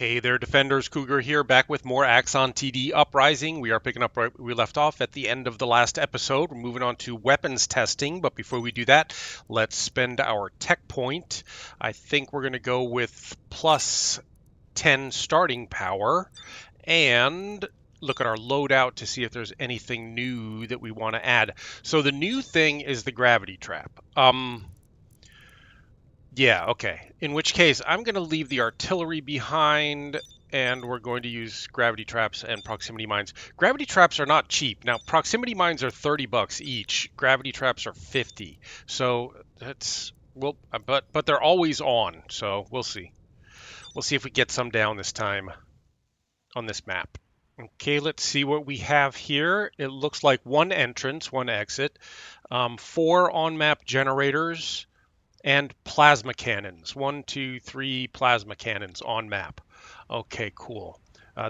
Hey there, Defenders. Cougar here, back with more Axon TD Uprising. We are picking up right where we left off at the end of the last episode. We're moving on to weapons testing, but before we do that, let's spend our tech point. I think we're going to go with plus 10 starting power and look at our loadout to see if there's anything new that we want to add. So the new thing is the gravity trap. Yeah, okay. In which case, I'm going to leave the artillery behind, and we're going to use gravity traps and proximity mines. Gravity traps are not cheap. Now, proximity mines are 30 bucks each. Gravity traps are 50. So that's well, but they're always on. So we'll see. We'll see if we get some down this time on this map. Okay, let's see what we have here. It looks like one entrance, one exit, 4 on-map generators, and plasma cannons. 1, 2, 3 plasma cannons on map. Okay, cool.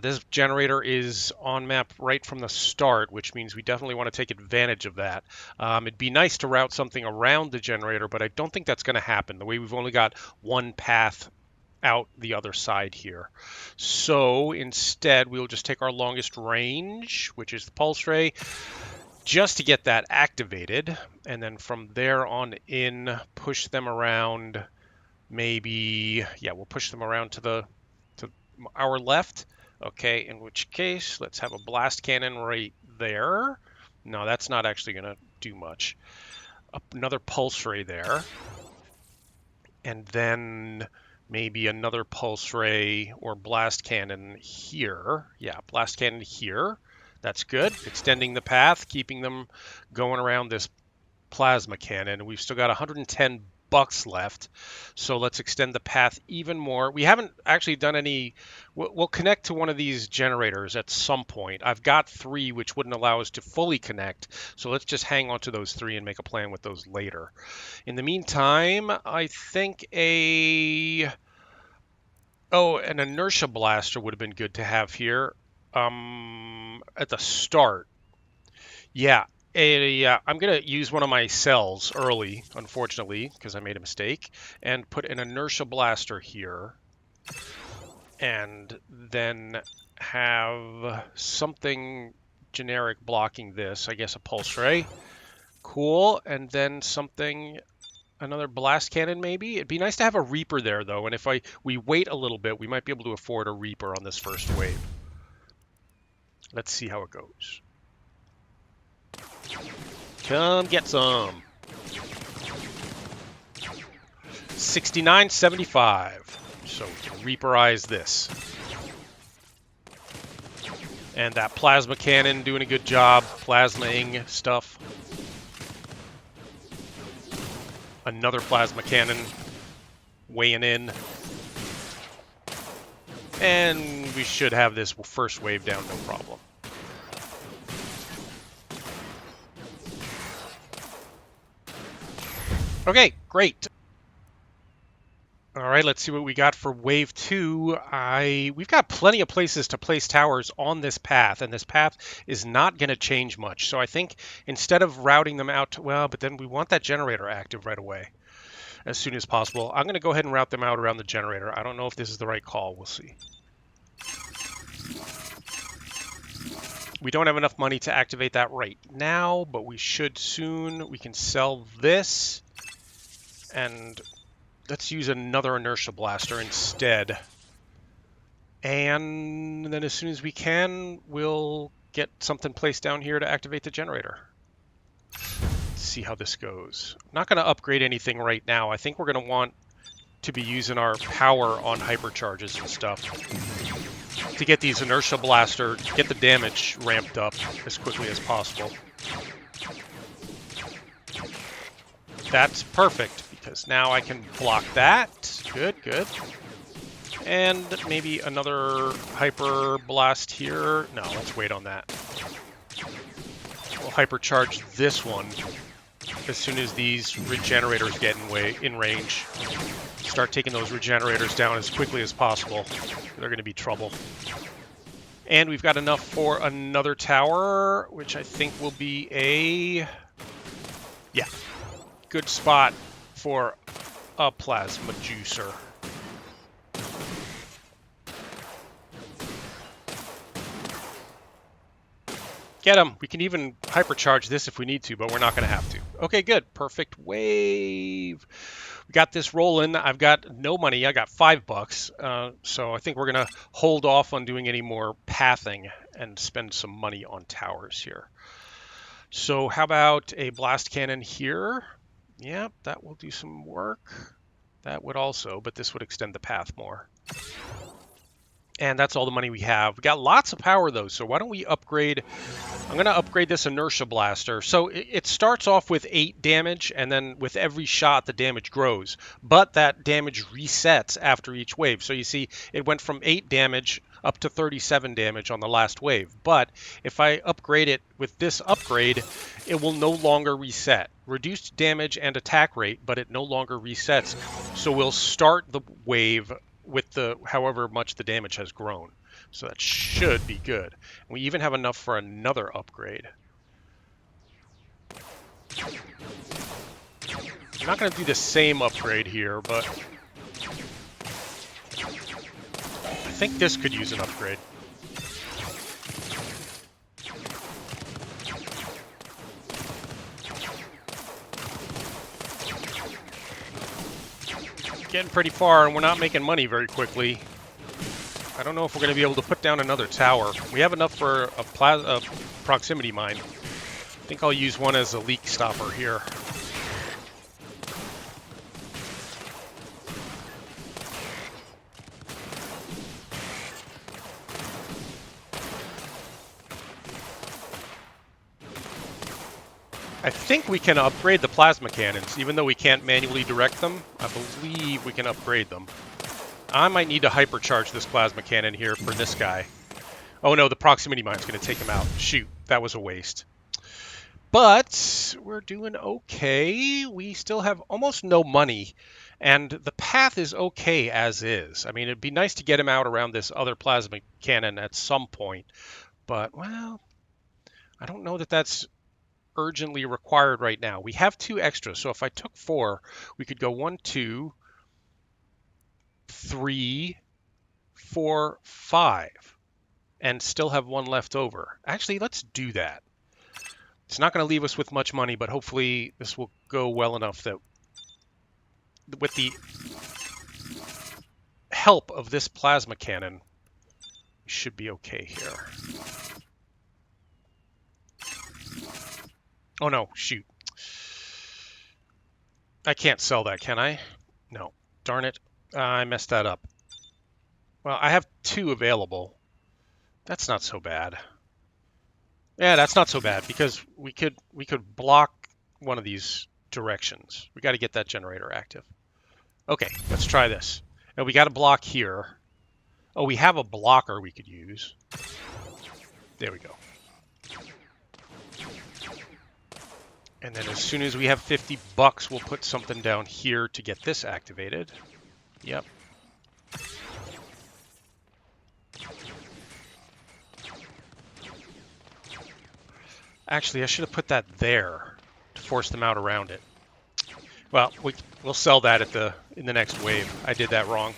This generator is on map right from the start, which means we definitely want to take advantage of that. It'd be nice to route something around the generator, but I don't think that's going to happen. The way we've only got one path out the other side here. So instead, we'll just take our longest range, which is the pulse ray, just to get that activated, and then from there on in, push them around. Maybe, yeah, we'll push them around to our left. Okay, in which case, let's have a blast cannon right there. No, that's not actually going to do much. Another pulse ray there, and then maybe another pulse ray or blast cannon here. Yeah, blast cannon here. That's good. Extending the path, keeping them going around this plasma cannon. We've still got 110 bucks left, so let's extend the path even more. We haven't actually done any. We'll connect to one of these generators at some point. I've got 3 which wouldn't allow us to fully connect, so let's just hang on to those 3 and make a plan with those later. In the meantime, I think an inertia blaster would have been good to have here at the start. Yeah, I'm going to use one of my cells early, unfortunately, because I made a mistake, and put an inertia blaster here, and then have something generic blocking this. I guess a pulse ray. Cool, and then another blast cannon maybe. It'd be nice to have a Reaper there, though, and if we wait a little bit, we might be able to afford a Reaper on this first wave. Let's see how it goes. Come get some. 69.75. So we can Reaperize this. And that plasma cannon doing a good job plasmaing stuff. Another plasma cannon weighing in. And we should have this first wave down, no problem. Okay, great. All right, let's see what we got for wave 2. We've got plenty of places to place towers on this path, and this path is not going to change much. So I think instead of routing them out, but then we want that generator active right away as soon as possible. I'm going to go ahead and route them out around the generator. I don't know if this is the right call. We'll see. We don't have enough money to activate that right now, but we should soon. We can sell this. And let's use another inertia blaster instead. And then as soon as we can, we'll get something placed down here to activate the generator. Let's see how this goes. I'm not going to upgrade anything right now. I think we're going to want to be using our power on hypercharges and stuff to get these inertia blaster, get the damage ramped up as quickly as possible. That's perfect, because now I can block that. Good, good. And maybe another hyper blast here. No, let's wait on that. We'll hypercharge this one as soon as these regenerators get in range. Start taking those regenerators down as quickly as possible. They're going to be trouble. And we've got enough for another tower, which I think will be yeah, good spot for a plasma juicer. Get him. We can even hypercharge this if we need to, but we're not going to have to. Okay, good. Perfect wave. We got this rolling. I've got no money. I got $5. So I think we're going to hold off on doing any more pathing and spend some money on towers here. So how about a blast cannon here? Yep, that will do some work. That would also, but this would extend the path more. And that's all the money we have. We got lots of power though, so why don't we upgrade? I'm going to upgrade this inertia blaster. So it starts off with 8 damage, and then with every shot the damage grows. But that damage resets after each wave. So you see it went from 8 damage up to 37 damage on the last wave. But if I upgrade it with this upgrade, it will no longer reset. Reduced damage and attack rate, but it no longer resets. So we'll start the wave with the however much the damage has grown. So that should be good. We even have enough for another upgrade. I'm not going to do the same upgrade here, but I think this could use an upgrade. Getting pretty far, and we're not making money very quickly. I don't know if we're going to be able to put down another tower. We have enough for a proximity mine. I think I'll use one as a leak stopper here. I think we can upgrade the plasma cannons, even though we can't manually direct them. I believe we can upgrade them. I might need to hypercharge this plasma cannon here for this guy. Oh no, the proximity mine's going to take him out. Shoot, that was a waste. But we're doing okay. We still have almost no money, and the path is okay as is. I mean, it'd be nice to get him out around this other plasma cannon at some point, but, well, I don't know that that's urgently required right now. We have 2 extras, so if I took 4, we could go 1, 2, 3, 4, 5, and still have 1 left over. Actually, let's do that. It's not going to leave us with much money, but hopefully this will go well enough that with the help of this plasma cannon, we should be okay here. Oh no, shoot. I can't sell that, can I? No. Darn it. I messed that up. Well, I have 2 available. That's not so bad. Yeah, that's not so bad because we could block one of these directions. We got to get that generator active. Okay, let's try this. Now we got a block here. Oh, we have a blocker we could use. There we go. And then as soon as we have $50, we'll put something down here to get this activated. Yep. Actually, I should have put that there to force them out around it. Well, we'll sell that in the next wave. I did that wrong.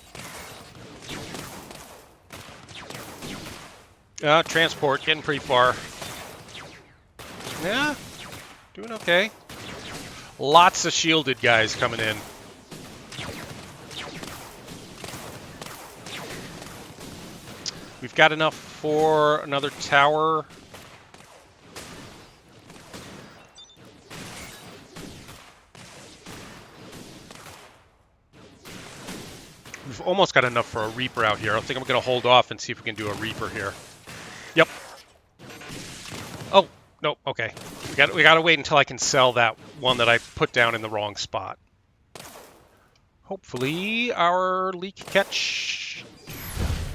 Transport, getting pretty far. Yeah, doing okay. Lots of shielded guys coming in. We've got enough for another tower. We've almost got enough for a Reaper out here. I think I'm going to hold off and see if we can do a Reaper here. Yep. Oh, no, okay. We got to wait until I can sell that one that I put down in the wrong spot. Hopefully our leak catch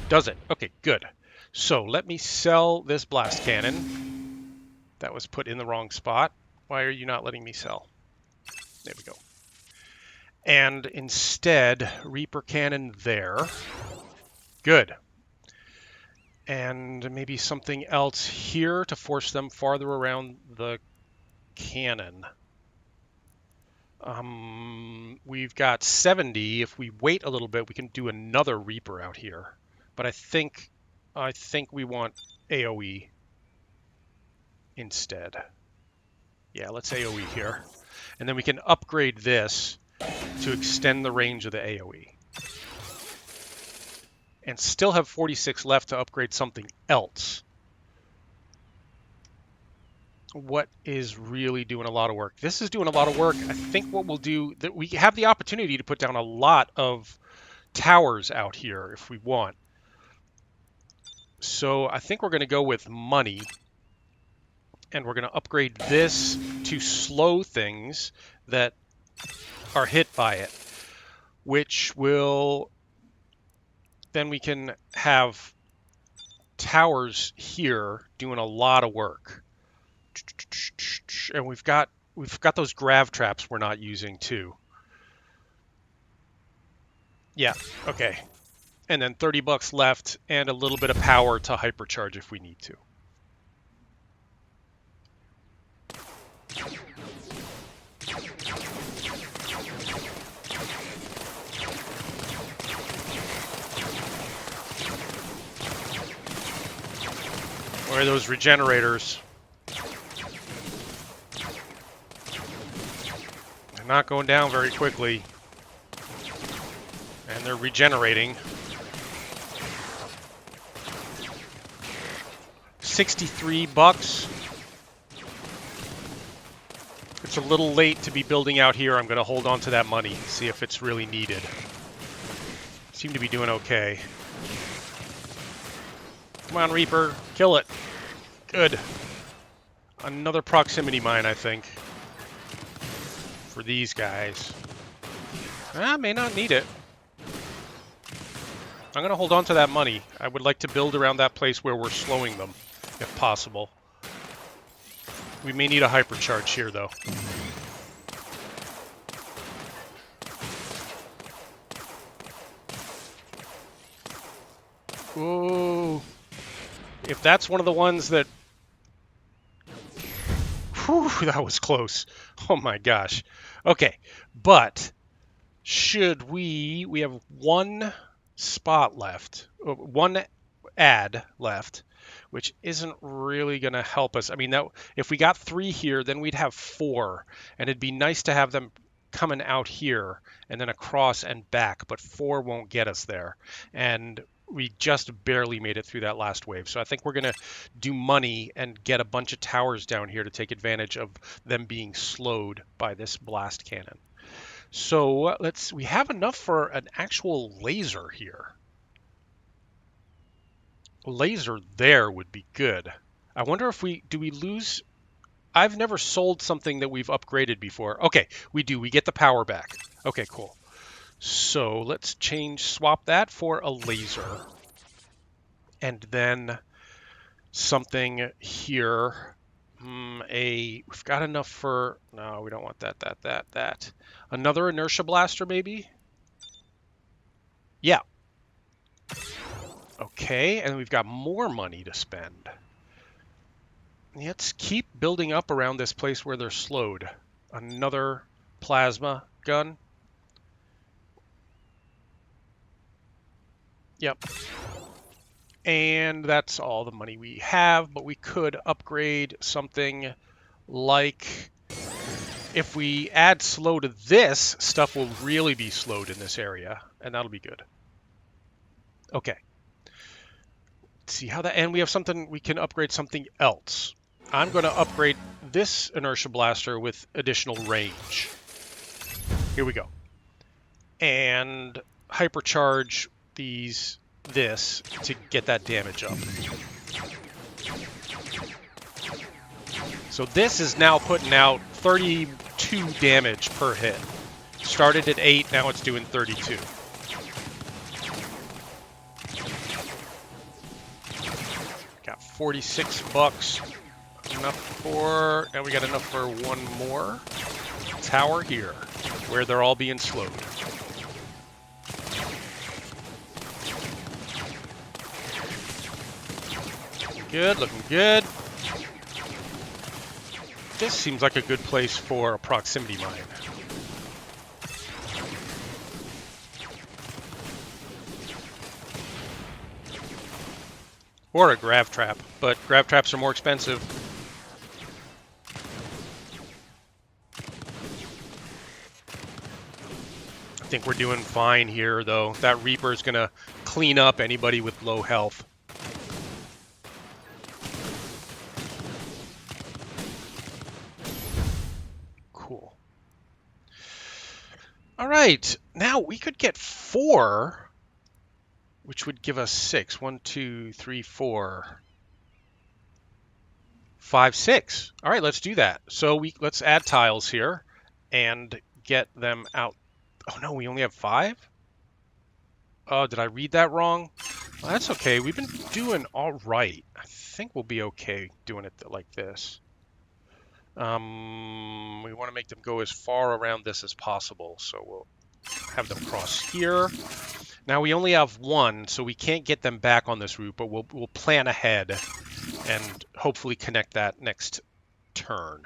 does it. Okay, good. So let me sell this blast cannon that was put in the wrong spot. Why are you not letting me sell? There we go. And instead, Reaper cannon there. Good. And maybe something else here to force them farther around the cannon. We've got 70. If we wait a little bit, we can do another Reaper out here. But I think we want AoE. instead. Yeah, let's AoE here. And then we can upgrade this to extend the range of the AoE. And still have 46 left to upgrade something else. What is really doing a lot of work? This is doing a lot of work. I think what we'll do, that we have the opportunity to put down a lot of towers out here if we want. So I think we're going to go with money. And we're going to upgrade this to slow things that are hit by it, which will, then we can have towers here doing a lot of work. And we've got those grav traps we're not using too. Yeah, okay. And then 30 bucks left and a little bit of power to hypercharge if we need to. Where are those regenerators? They're not going down very quickly. And they're regenerating. 63 bucks. It's a little late to be building out here. I'm going to hold on to that money, see if it's really needed. Seem to be doing okay. Come on, Reaper. Kill it. Good. Another proximity mine, I think. For these guys. I may not need it. I'm going to hold on to that money. I would like to build around that place where we're slowing them, if possible. We may need a hypercharge here, though. Ooh. If that's one of the ones that... Whew, that was close. Oh my gosh. Okay, but should we have one spot left, one ad left, which isn't really going to help us. I mean, that if we got 3 here, then we'd have 4, and it'd be nice to have them coming out here and then across and back, but 4 won't get us there. And we just barely made it through that last wave. So I think we're going to do money and get a bunch of towers down here to take advantage of them being slowed by this blast cannon. So we have enough for an actual laser here. Laser there would be good. I wonder if do we lose? I've never sold something that we've upgraded before. Okay, we do. We get the power back. Okay, cool. So let's swap that for a laser. And then something here. We've got enough for, no, we don't want that. Another inertia blaster maybe? Yeah. Okay, and we've got more money to spend. Let's keep building up around this place where they're slowed. Another plasma gun. Yep. And that's all the money we have, but we could upgrade something like, if we add slow to this, stuff will really be slowed in this area, and that'll be good. Okay. Let's see how that, and we have something, we can upgrade something else. I'm going to upgrade this inertia blaster with additional range. Here we go. And hypercharge this to get that damage up. So this is now putting out 32 damage per hit. Started at 8, now it's doing 32. Got 46 bucks. Enough for, and we got enough for one more tower here, where they're all being slowed. Good, looking good. This seems like a good place for a proximity mine. Or a grav trap, but grav traps are more expensive. I think we're doing fine here, though. That Reaper is going to clean up anybody with low health. Cool. All right. Now we could get 4, which would give us 6. 1, 2, 3, 4, 5, 6. All right, let's do that. So let's add tiles here and get them out. Oh, no, we only have 5? Oh, did I read that wrong? Well, that's okay. We've been doing all right. I think we'll be okay doing it like this. We want to make them go as far around this as possible, so we'll have them cross here. Now we only have 1, so we can't get them back on this route, but we'll plan ahead and hopefully connect that next turn.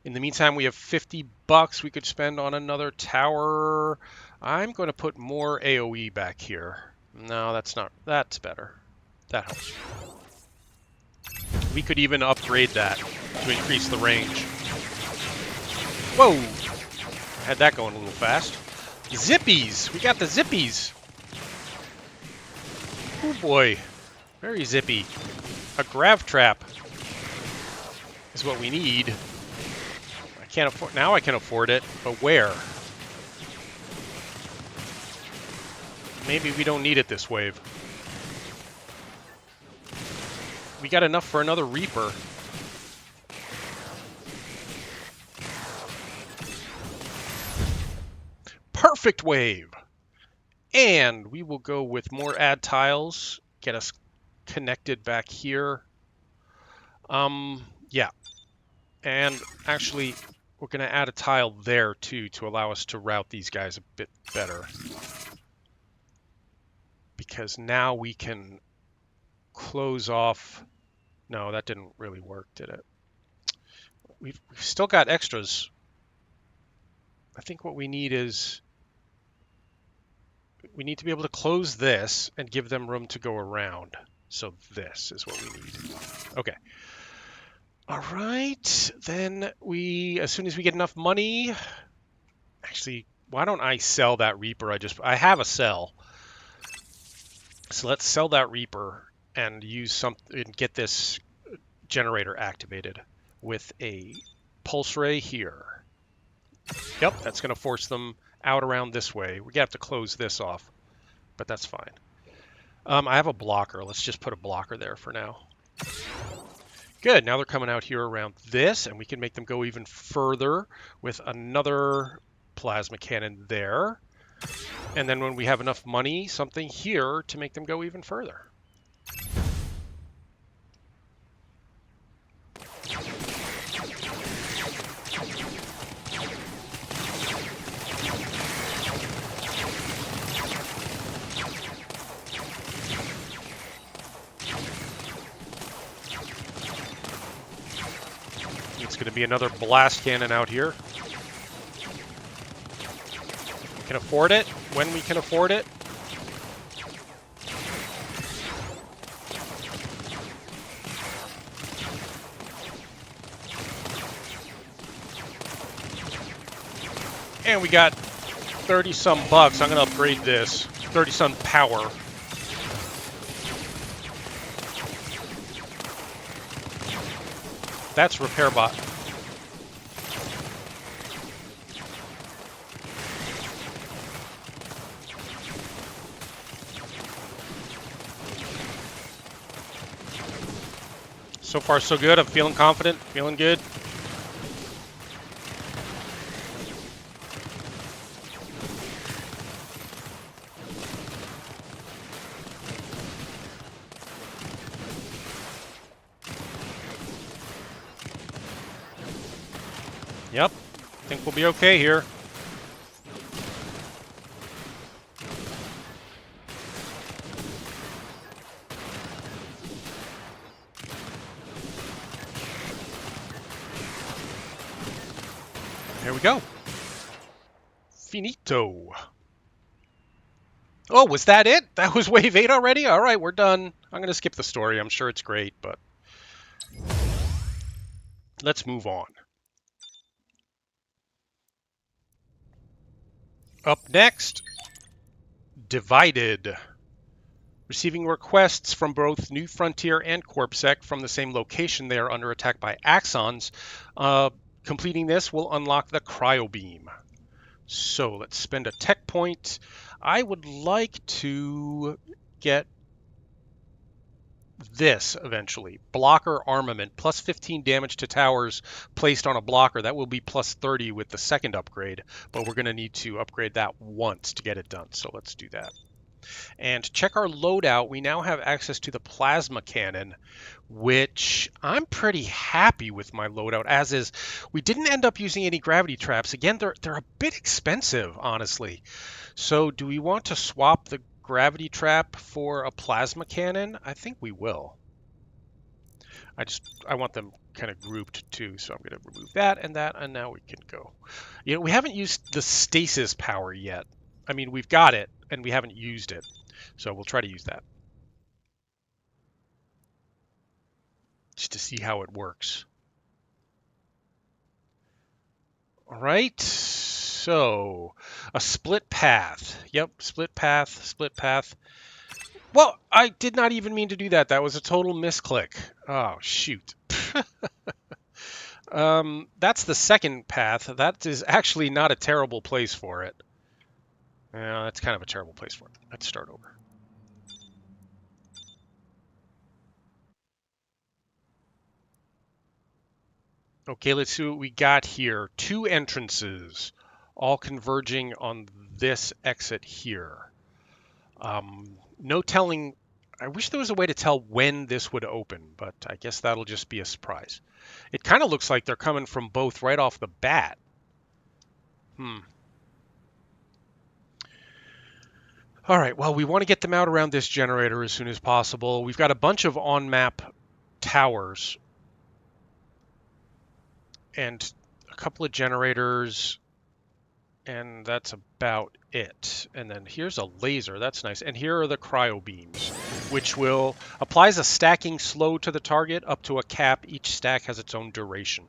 In the meantime, we have 50 bucks we could spend on another tower. I'm going to put more AoE back here. No, that's better. That helps. We could even upgrade that to increase the range. Whoa! Had that going a little fast. Zippies! We got the zippies! Oh boy. Very zippy. A grav trap is what we need. I can't afford. Now I can afford it, but where? Maybe we don't need it this wave. We got enough for another Reaper. Perfect wave! And we will go with more add tiles, get us connected back here. Yeah. And actually, we're going to add a tile there too to allow us to route these guys a bit better. Because now we can close off. No, that didn't really work, did it? We've still got extras. I think what we need is we need to be able to close this and give them room to go around. So this is what we need. Okay. All right. Then as soon as we get enough money, actually, why don't I sell that Reaper? I have a sell. So let's sell that Reaper and get this generator activated with a pulse ray here. Yep, that's going to force them out around this way. We're going to have to close this off, but that's fine. I have a blocker. Let's just put a blocker there for now. Good. Now they're coming out here around this, and we can make them go even further with another plasma cannon there. And then when we have enough money, something here to make them go even further. It's going to be another blast cannon out here. We can afford it when we can afford it. And we got 30-some bucks. I'm going to upgrade this. 30-some power. That's repair bot. So far, so good. I'm feeling confident, feeling good. Yep, I think we'll be okay here. Here we go. Finito. Oh, was that it? That was wave 8 already? All right, we're done. I'm going to skip the story. I'm sure it's great, but let's move on. Up next, Divided. Receiving requests from both New Frontier and CorpSec from the same location, they are under attack by Axons. Completing this will unlock the Cryo Beam. So let's spend a tech point. I would like to get this eventually. Blocker armament, plus 15 damage to towers placed on a blocker. That will be plus 30 with the second upgrade, but we're going to need to upgrade that once to get it done. So let's do that. And check our loadout. We now have access to the plasma cannon, which I'm pretty happy with my loadout, as is. We didn't end up using any gravity traps. Again, they're a bit expensive, honestly. So do we want to swap the gravity trap for a plasma cannon? I think we will. I want them kind of grouped too, so I'm going to remove that, and now we can go. You know, we haven't used the stasis power yet. I mean, we've got it, and we haven't used it. So we'll try to use that. Just to see how it works. All right, so a split path. Yep, split path, split path. Well, I did not even mean to do that. That was a total misclick. Oh, shoot. That's the second path. That is actually not a terrible place for it. Yeah, that's kind of a terrible place for it. Let's start over. Okay, let's see what we got here. 2 entrances, all converging on this exit here. No telling. I wish there was a way to tell when this would open, but I guess that'll just be a surprise. It kind of looks like they're coming from both right off the bat. All right, well, we want to get them out around this generator as soon as possible. We've got a bunch of on-map towers and a couple of generators, and that's about it. And then here's a laser. That's nice. And here are the cryo beams, which will applies a stacking slow to the target up to a cap. Each stack has its own duration.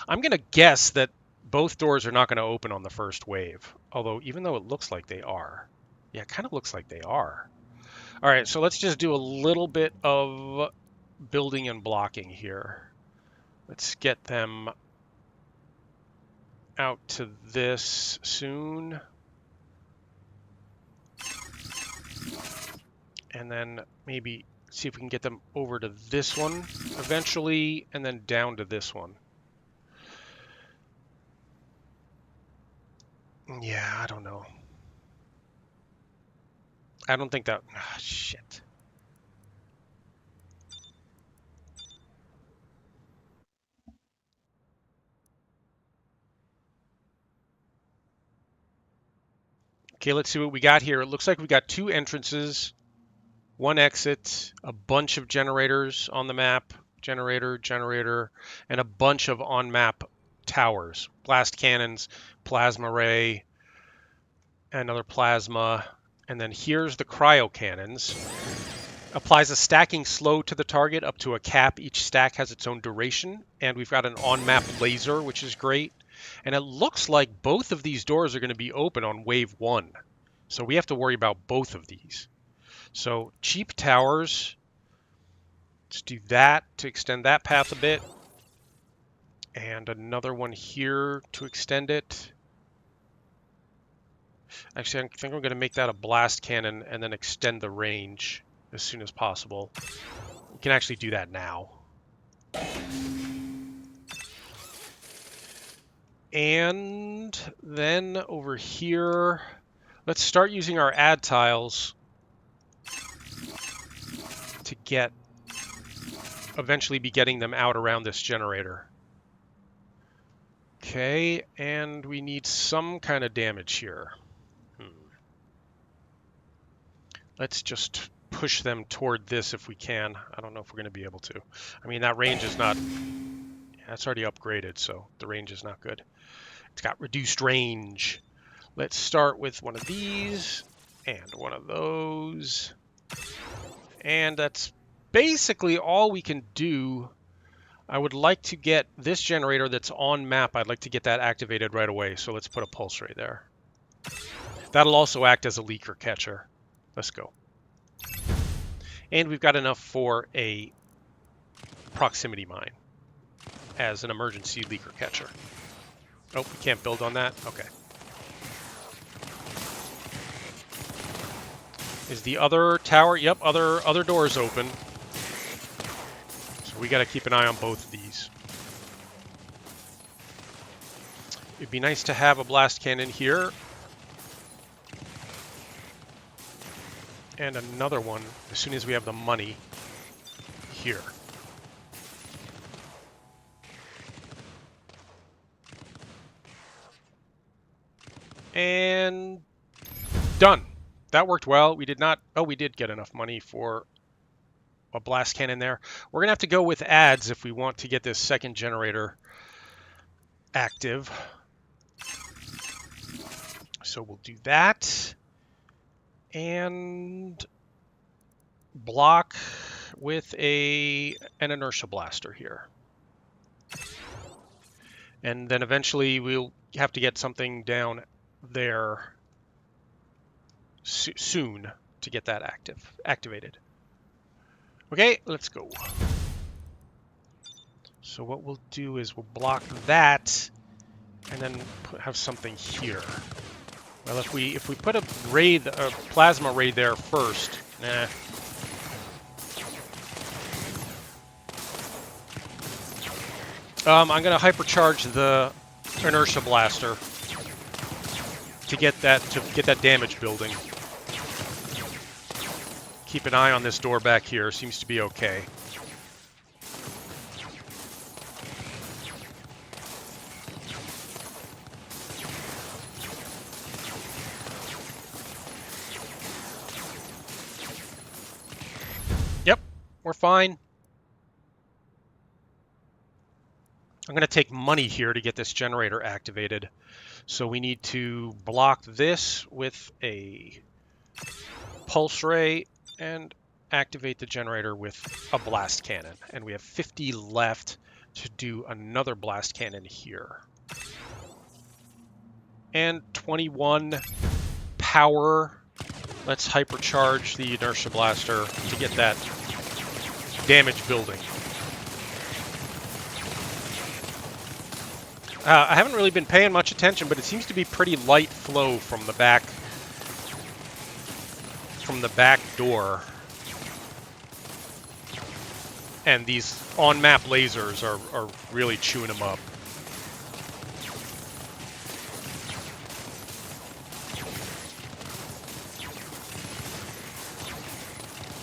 I'm going to guess that both doors are not going to open on the first wave, although even though it looks like they are. Yeah, it kind of looks like they are. All right, so let's just do a little bit of building and blocking here. Let's get them out to this soon. And then maybe see if we can get them over to this one eventually, and then down to this one. Yeah, I don't know. I don't think that... Ah, shit. Okay, let's see what we got here. It looks like we got 2 entrances, 1 exit, a bunch of generators on the map, generator, and a bunch of on-map towers, blast cannons, plasma ray, another plasma, and then here's the cryo cannons. Applies a stacking slow to the target up to a cap. Each stack has its own duration, and we've got an on-map laser, which is great. And it looks like both of these doors are going to be open on wave 1, so we have to worry about both of these. So cheap towers, let's do that to extend that path a bit, and another one here to extend it. Actually, I think I'm going to make that a blast cannon and then extend the range as soon as possible. We can actually do that now. And then over here, let's start using our add tiles to get, eventually be getting them out around this generator. Okay, and we need some kind of damage here. Let's just push them toward this if we can. I don't know if we're going to be able to. I mean, that range is not... Yeah, that's already upgraded, so the range is not good. It's got reduced range. Let's start with one of these and one of those. And that's basically all we can do. I would like to get this generator that's on map. I'd like to get that activated right away. So let's put a pulse ray there. That'll also act as a leaker catcher. Let's go. And we've got enough for a proximity mine as an emergency leaker catcher. Oh, we can't build on that? Okay. Is the other tower? Yep, other doors open. So we got to keep an eye on both of these. It'd be nice to have a blast cannon here. And another one as soon as we have the money here. And done. That worked well. We did not... Oh, we did get enough money for a blast cannon there. We're going to have to go with ads if we want to get this second generator active. So we'll do that. And block with an inertia blaster here. And then eventually we'll have to get something down there soon to get that activated. Okay, let's go. So what we'll do is we'll block that and then have something here. Well, if we put a plasma ray there first, nah. I'm gonna hypercharge the inertia blaster to get that damage building. Keep an eye on this door back here. Seems to be okay. Yep, we're fine. I'm going to take money here to get this generator activated. So we need to block this with a pulse ray and activate the generator with a blast cannon. And we have 50 left to do another blast cannon here. And 21 power. Let's hypercharge the inertia blaster to get that damage building. I haven't really been paying much attention, but it seems to be pretty light flow from the back door. And these on-map lasers are really chewing them up.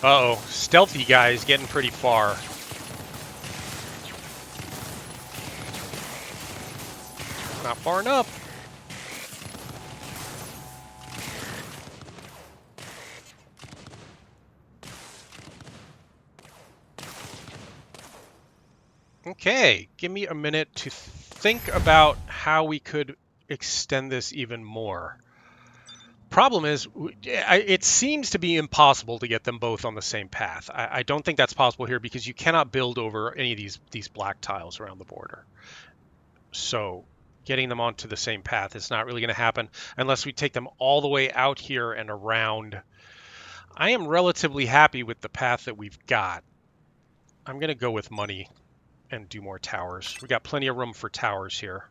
Uh-oh, stealthy guy is getting pretty far. Not far enough. Okay, give me a minute to think about how we could extend this even more. Problem is, it seems to be impossible to get them both on the same path. I don't think that's possible here because you cannot build over any of these black tiles around the border. So getting them onto the same path is not really going to happen unless we take them all the way out here and around. I am relatively happy with the path that we've got. I'm going to go with money and do more towers. We got plenty of room for towers here.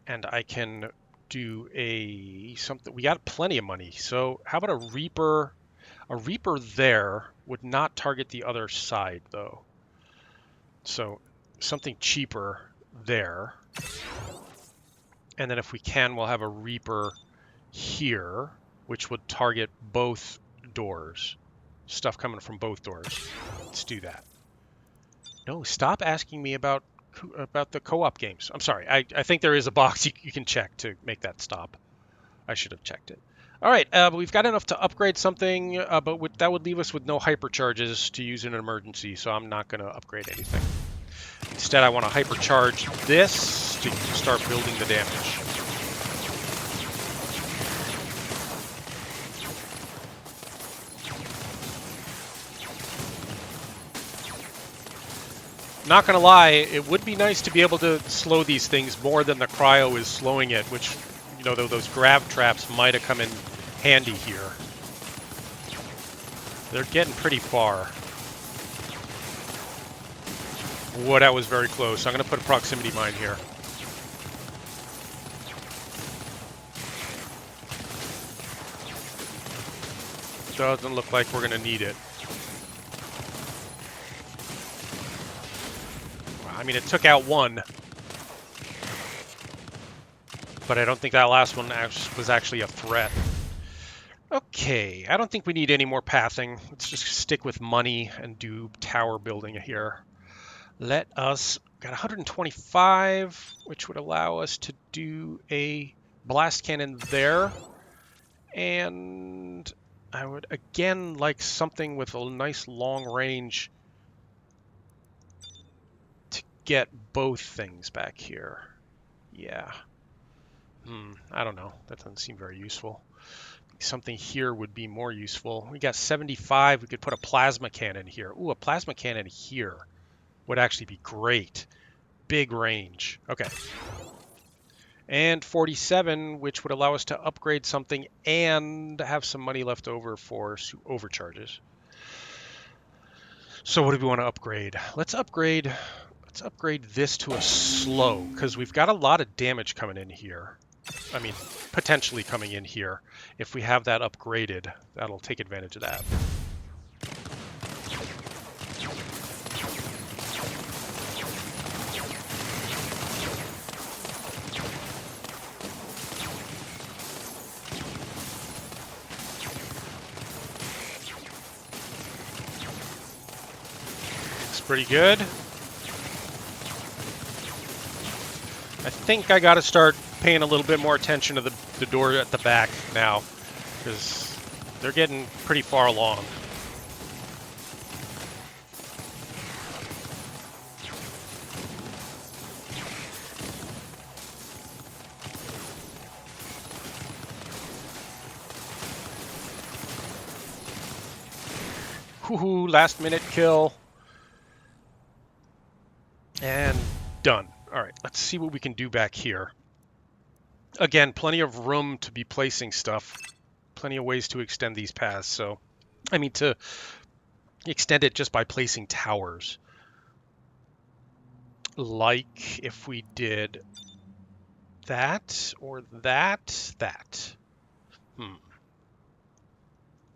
And I can do something. We got plenty of money. So how about a Reaper? A Reaper there would not target the other side though. So something cheaper there. And then if we can, we'll have a Reaper here, which would target both doors. Stuff coming from both doors. Let's do that. No, stop asking me about the co-op games. I'm sorry. I think there is a box you can check to make that stop. I should have checked it. All right, we've got enough to upgrade something, but that would leave us with no hypercharges to use in an emergency, so I'm not going to upgrade anything. Instead, I want to hypercharge this to start building the damage. Not gonna lie, it would be nice to be able to slow these things more than the cryo is slowing it, which You know, those grav traps might have come in handy here. They're getting pretty far. Whoa, that was very close. I'm going to put a proximity mine here. Doesn't look like we're going to need it. I mean, it took out one. But I don't think that last one was actually a threat. Okay, I don't think we need any more pathing. Let's just stick with money and do tower building here. Let us... Got 125, which would allow us to do a blast cannon there. And I would, again, like something with a nice long range to get both things back here. Yeah. I don't know. That doesn't seem very useful. Something here would be more useful. We got 75. We could put a plasma cannon here. Ooh, a plasma cannon here would actually be great. Big range. Okay. And 47, which would allow us to upgrade something and have some money left over for overcharges. So what do we want to upgrade? Let's upgrade this to a slow, because we've got a lot of damage coming in here. I mean, potentially coming in here. If we have that upgraded, that'll take advantage of that. It's pretty good. I think I got to start paying a little bit more attention to the door at the back now, because they're getting pretty far along. Woohoo, last minute kill. And done. All right, let's see what we can do back here. Again, plenty of room to be placing stuff. Plenty of ways to extend these paths. So, I mean, to extend it just by placing towers. Like if we did that or that.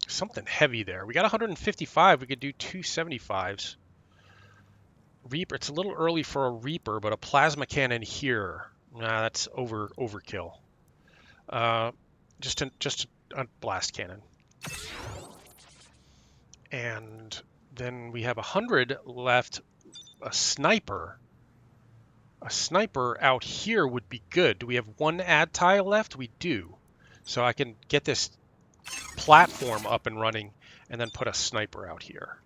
Something heavy there. We got 155. We could do 275s. Reaper. It's a little early for a Reaper, but a plasma cannon here. Nah, that's overkill. Just a blast cannon. And then we have 100 left. A sniper. A sniper out here would be good. Do we have one ad tile left? We do. So I can get this platform up and running and then put a sniper out here.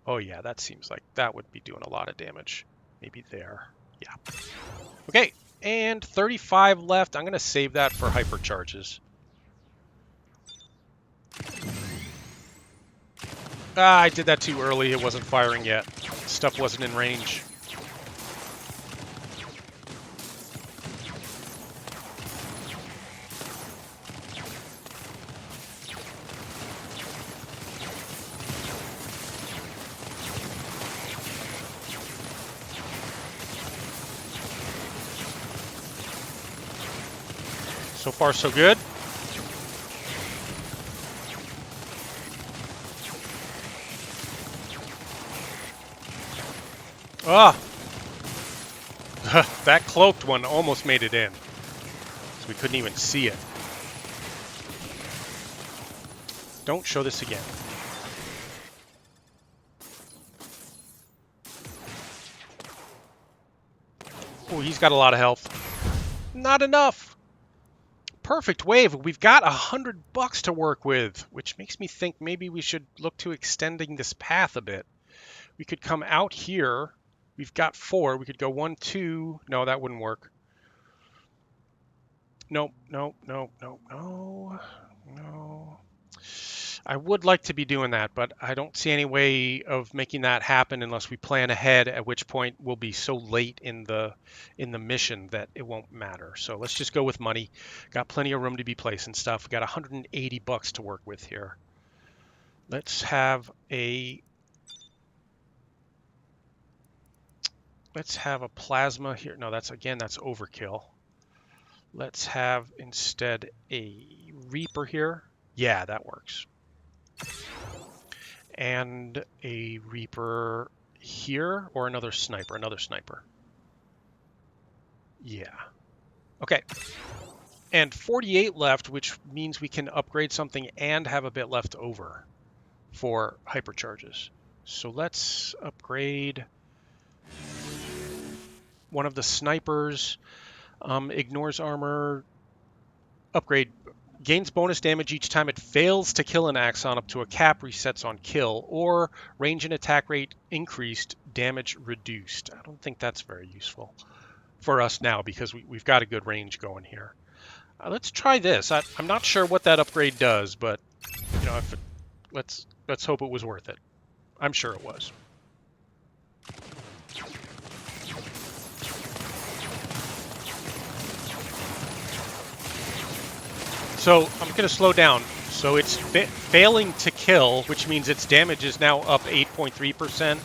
Oh yeah, that seems like that would be doing a lot of damage. Maybe there. Yeah. Okay, and 35 left. I'm going to save that for hypercharges. Ah, I did that too early. It wasn't firing yet. Stuff wasn't in range. So far, so good. Ah! That cloaked one almost made it in. So we couldn't even see it. Don't show this again. Oh, he's got a lot of health. Not enough! Perfect wave. We've got $100 to work with, which makes me think maybe we should look to extending this path a bit. We could come out here. We've got 4. We could go 1, 2. No, that wouldn't work. Nope. I would like to be doing that, but I don't see any way of making that happen unless we plan ahead, at which point we'll be so late in the mission that it won't matter. So let's just go with money. Got plenty of room to be placing stuff. We got 180 bucks to work with here. Let's have a plasma here. No, that's overkill. Let's have instead a Reaper here. Yeah, that works. And a Reaper here, or another sniper. Yeah. Okay. And 48 left, which means we can upgrade something and have a bit left over for hypercharges. So let's upgrade one of the snipers. Ignores armor. Upgrade. Gains bonus damage each time it fails to kill an Axon up to a cap resets on kill, or range and attack rate increased, damage reduced. I don't think that's very useful for us now because we've got a good range going here. Let's try this. I'm not sure what that upgrade does, but you know, let's hope it was worth it. I'm sure it was. So I'm going to slow down. So it's failing to kill, which means its damage is now up 8.3%,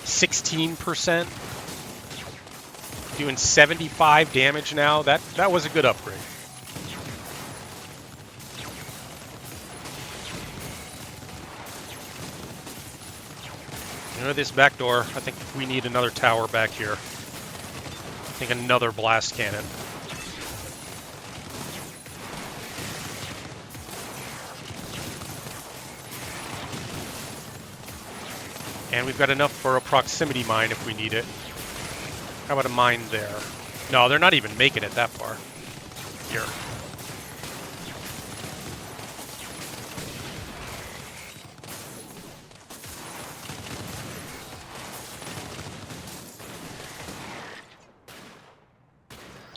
16%, doing 75 damage now. That was a good upgrade. You know, this back door, I think we need another tower back here. I think another blast cannon. And we've got enough for a proximity mine if we need it. How about a mine there? No, they're not even making it that far. Here.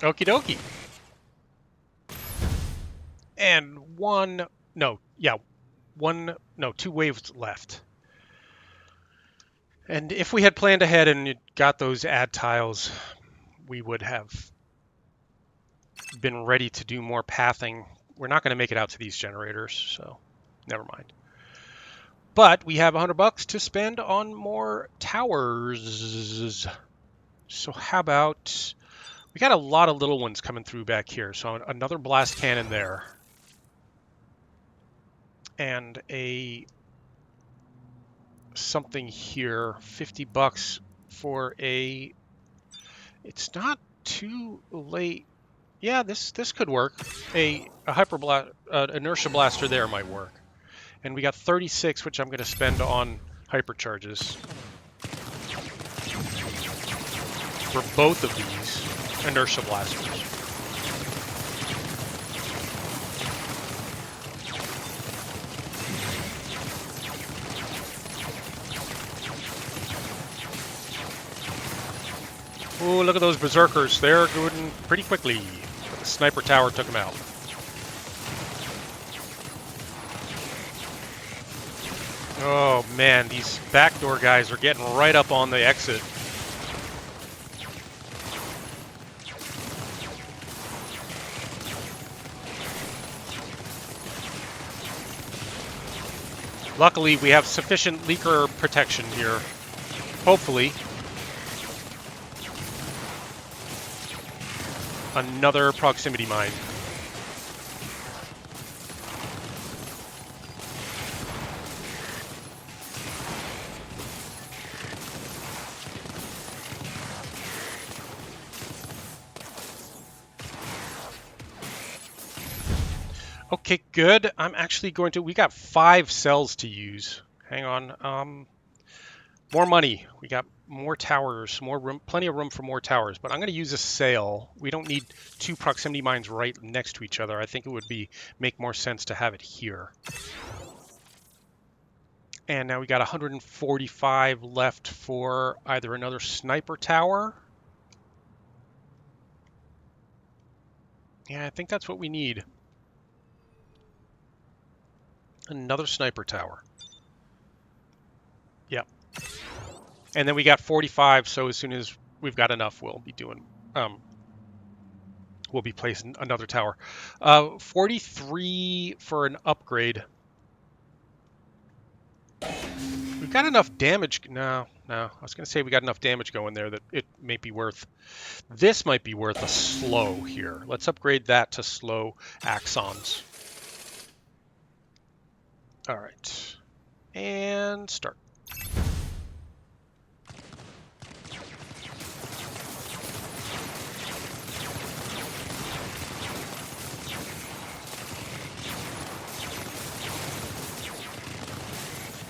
Okie dokie. And two waves left. And if we had planned ahead and got those add tiles, we would have been ready to do more pathing. We're not going to make it out to these generators, so never mind. But we have 100 bucks to spend on more towers. So how about, we got a lot of little ones coming through back here. So another blast cannon there. And a something here, 50 bucks for a, it's not too late. Yeah, this could work. A inertia blaster there might work. And we got 36, which I'm going to spend on hypercharges for both of these inertia blasters. Ooh, look at those berserkers. They're going pretty quickly. The sniper tower took them out. Oh man, these backdoor guys are getting right up on the exit. Luckily, we have sufficient leaker protection here. Hopefully. Another proximity mine. Okay, good. I'm actually going to, we got 5 cells to use. Hang on. More money. We got more towers, more room, plenty of room for more towers, but I'm going to use a sail. We don't need 2 proximity mines right next to each other. I think it would make more sense to have it here. And now we got 145 left for either another sniper tower. Yeah, I think that's what we need. Another sniper tower. Yep. And then we got 45, so as soon as we've got enough, we'll be doing, we'll be placing another tower. 43 for an upgrade. We've got enough damage. No. I was going to say we got enough damage going there that it may be worth, this might be worth a slow here. Let's upgrade that to slow Axons. All right. And start.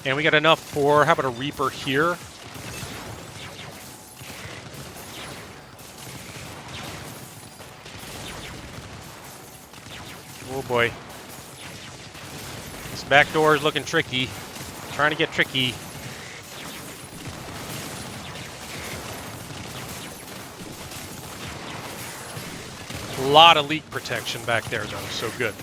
And we got enough for, how about a Reaper here? Oh boy. This back door is looking tricky. Trying to get tricky. A lot of leak protection back there though, so good.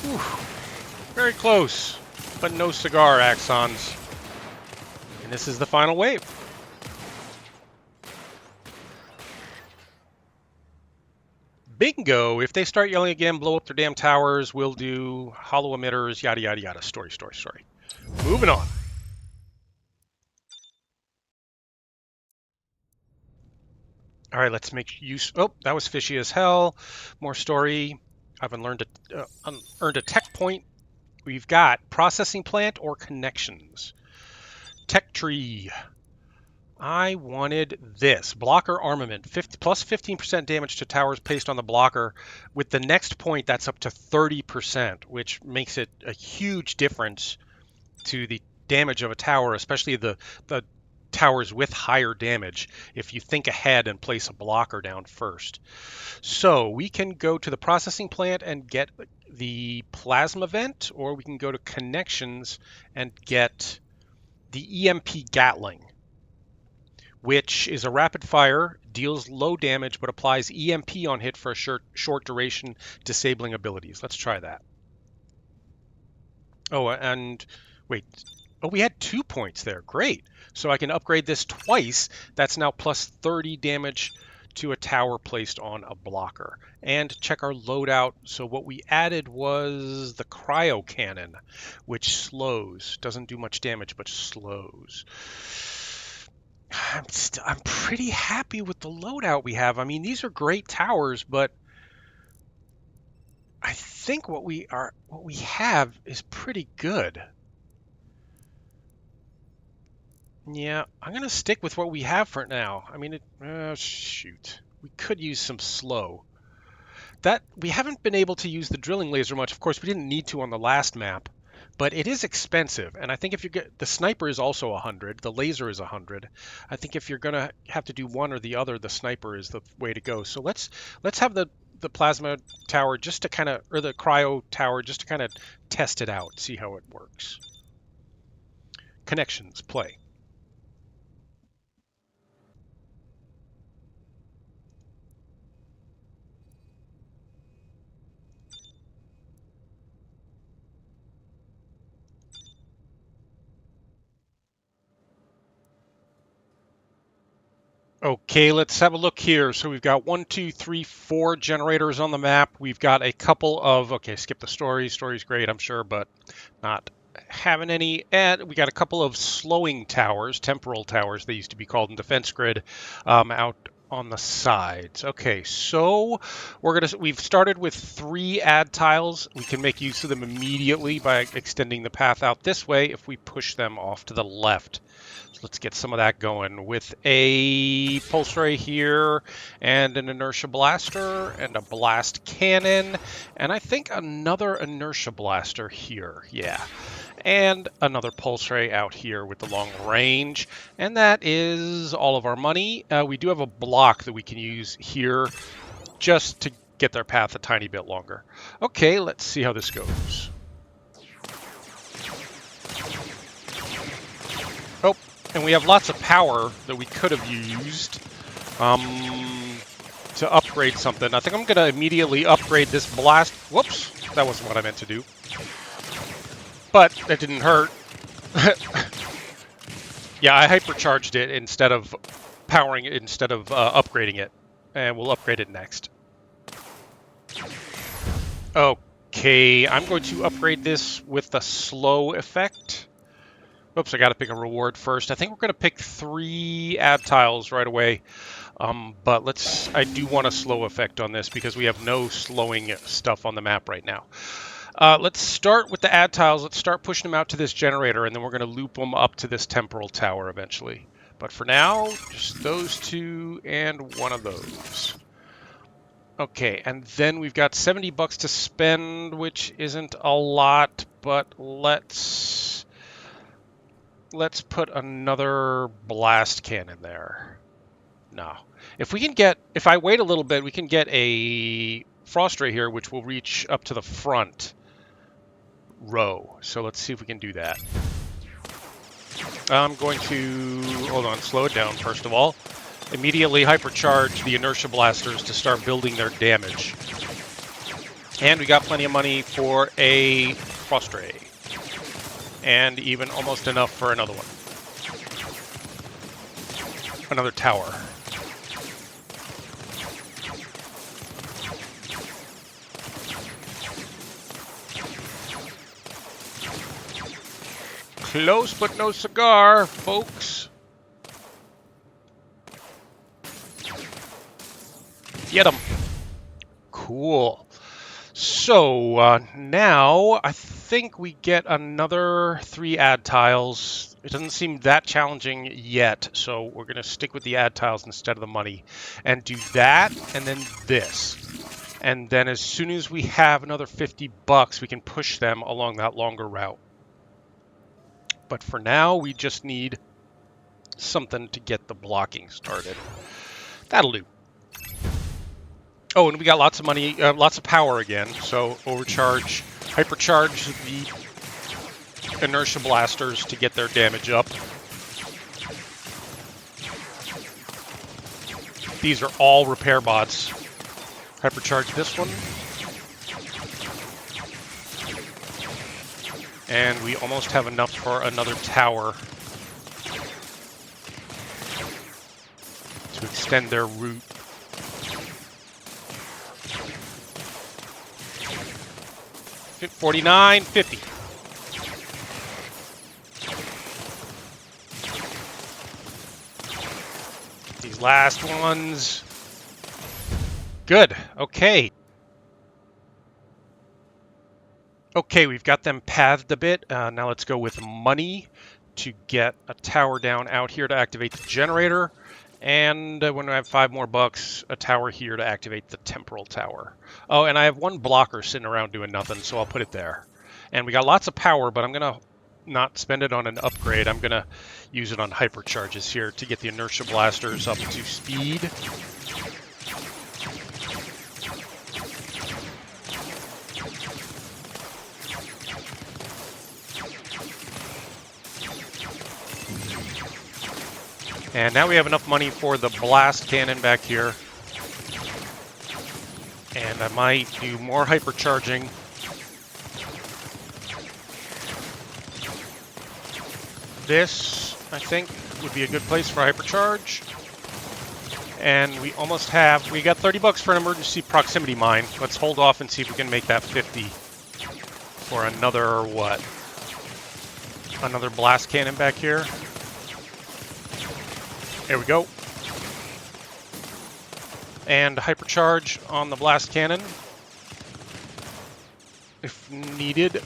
Whew. Very close, but no cigar Axons. And this is the final wave. Bingo! If they start yelling again, blow up their damn towers, we'll do hollow emitters, yada, yada, yada. Story. Moving on. All right, let's make use. Oh, that was fishy as hell. More story. I've earned a tech point. We've got processing plant or connections. Tech tree. I wanted this. Blocker armament. 50, plus 15% damage to towers placed on the blocker. With the next point, that's up to 30%, which makes it a huge difference to the damage of a tower, especially the towers with higher damage, if you think ahead and place a blocker down first. So we can go to the processing plant and get the plasma vent, or we can go to connections and get the EMP Gatling, which is a rapid fire, deals low damage, but applies EMP on hit for a short duration, disabling abilities. Let's try that. Oh, and wait. Oh, we had 2 points there. Great. So I can upgrade this twice. That's now plus 30 damage to a tower placed on a blocker. And check our loadout. So what we added was the cryo cannon, which slows. Doesn't do much damage, but slows. I'm pretty happy with the loadout we have. I mean, these are great towers, but I think what we have is pretty good. Yeah, I'm gonna stick with what we have for now. I mean, shoot, we could use some slow. That we haven't been able to use the drilling laser much. Of course, we didn't need to on the last map, but it is expensive. And I think if you get the sniper is also 100, the laser is 100. I think if you're gonna have to do one or the other, the sniper is the way to go. So let's have the plasma tower just to kind of, or the cryo tower just to kind of test it out, see how it works. Connections, play. Okay, let's have a look here. So we've got 1, 2, 3, 4 generators on the map. We've got a couple of, okay, skip the story. Story's great, I'm sure, but not having any. And we got a couple of slowing towers, temporal towers, they used to be called in Defense Grid, out on the sides. Okay, so we've started with 3 add tiles. We can make use of them immediately by extending the path out this way if we push them off to the left. So let's get some of that going with a pulse ray here and an inertia blaster and a blast cannon. And I think another inertia blaster here. Yeah. And another pulse ray out here with the long range. And that is all of our money. We do have a block that we can use here just to get their path a tiny bit longer. Okay, let's see how this goes. Oh, and we have lots of power that we could have used to upgrade something. I think I'm going to immediately upgrade this blast. Whoops, that wasn't what I meant to do. But that didn't hurt. Yeah, I hypercharged it instead of powering it, instead of upgrading it. And we'll upgrade it next. Okay, I'm going to upgrade this with the slow effect. Oops, I got to pick a reward first. I think we're going to pick 3 ad tiles right away. But I do want a slow effect on this because we have no slowing stuff on the map right now. Let's start with the ad tiles. Let's start pushing them out to this generator, and then we're going to loop them up to this temporal tower eventually. But for now, just those 2 and 1 of those. Okay, and then we've got 70 bucks to spend, which isn't a lot, but let's put another blast cannon there. No. If I wait a little bit, we can get a frost ray here, which will reach up to the front row. So let's see if we can do that. I'm going to, hold on, slow it down first of all. Immediately hypercharge the inertia blasters to start building their damage. And we got plenty of money for a frost ray. And even almost enough for another one. Another tower. Close but no cigar, folks. Get him. Cool. So now I think we get another 3 ad tiles. It doesn't seem that challenging yet, so we're going to stick with the ad tiles instead of the money. And do that, and then this. And then as soon as we have another 50 bucks, we can push them along that longer route. But for now, we just need something to get the blocking started. That'll do. Oh, and we got lots of money, lots of power again. So hypercharge the inertia blasters to get their damage up. These are all repair bots. Hypercharge this one. And we almost have enough for another tower to extend their route. $49.50. These last ones. Good. Okay. Okay, we've got them pathed a bit. Now let's go with money to get a tower down out here to activate the generator. And when I have 5 more bucks, a tower here to activate the temporal tower. Oh, and I have 1 blocker sitting around doing nothing, so I'll put it there. And we got lots of power, but I'm going to not spend it on an upgrade. I'm going to use it on hypercharges here to get the inertia blasters up to speed. And now we have enough money for the blast cannon back here. And I might do more hypercharging. This, I think, would be a good place for hypercharge. And we almost have, we got 30 bucks for an emergency proximity mine. Let's hold off and see if we can make that 50 for another, what? Another blast cannon back here. There we go. And hypercharge on the blast cannon if needed.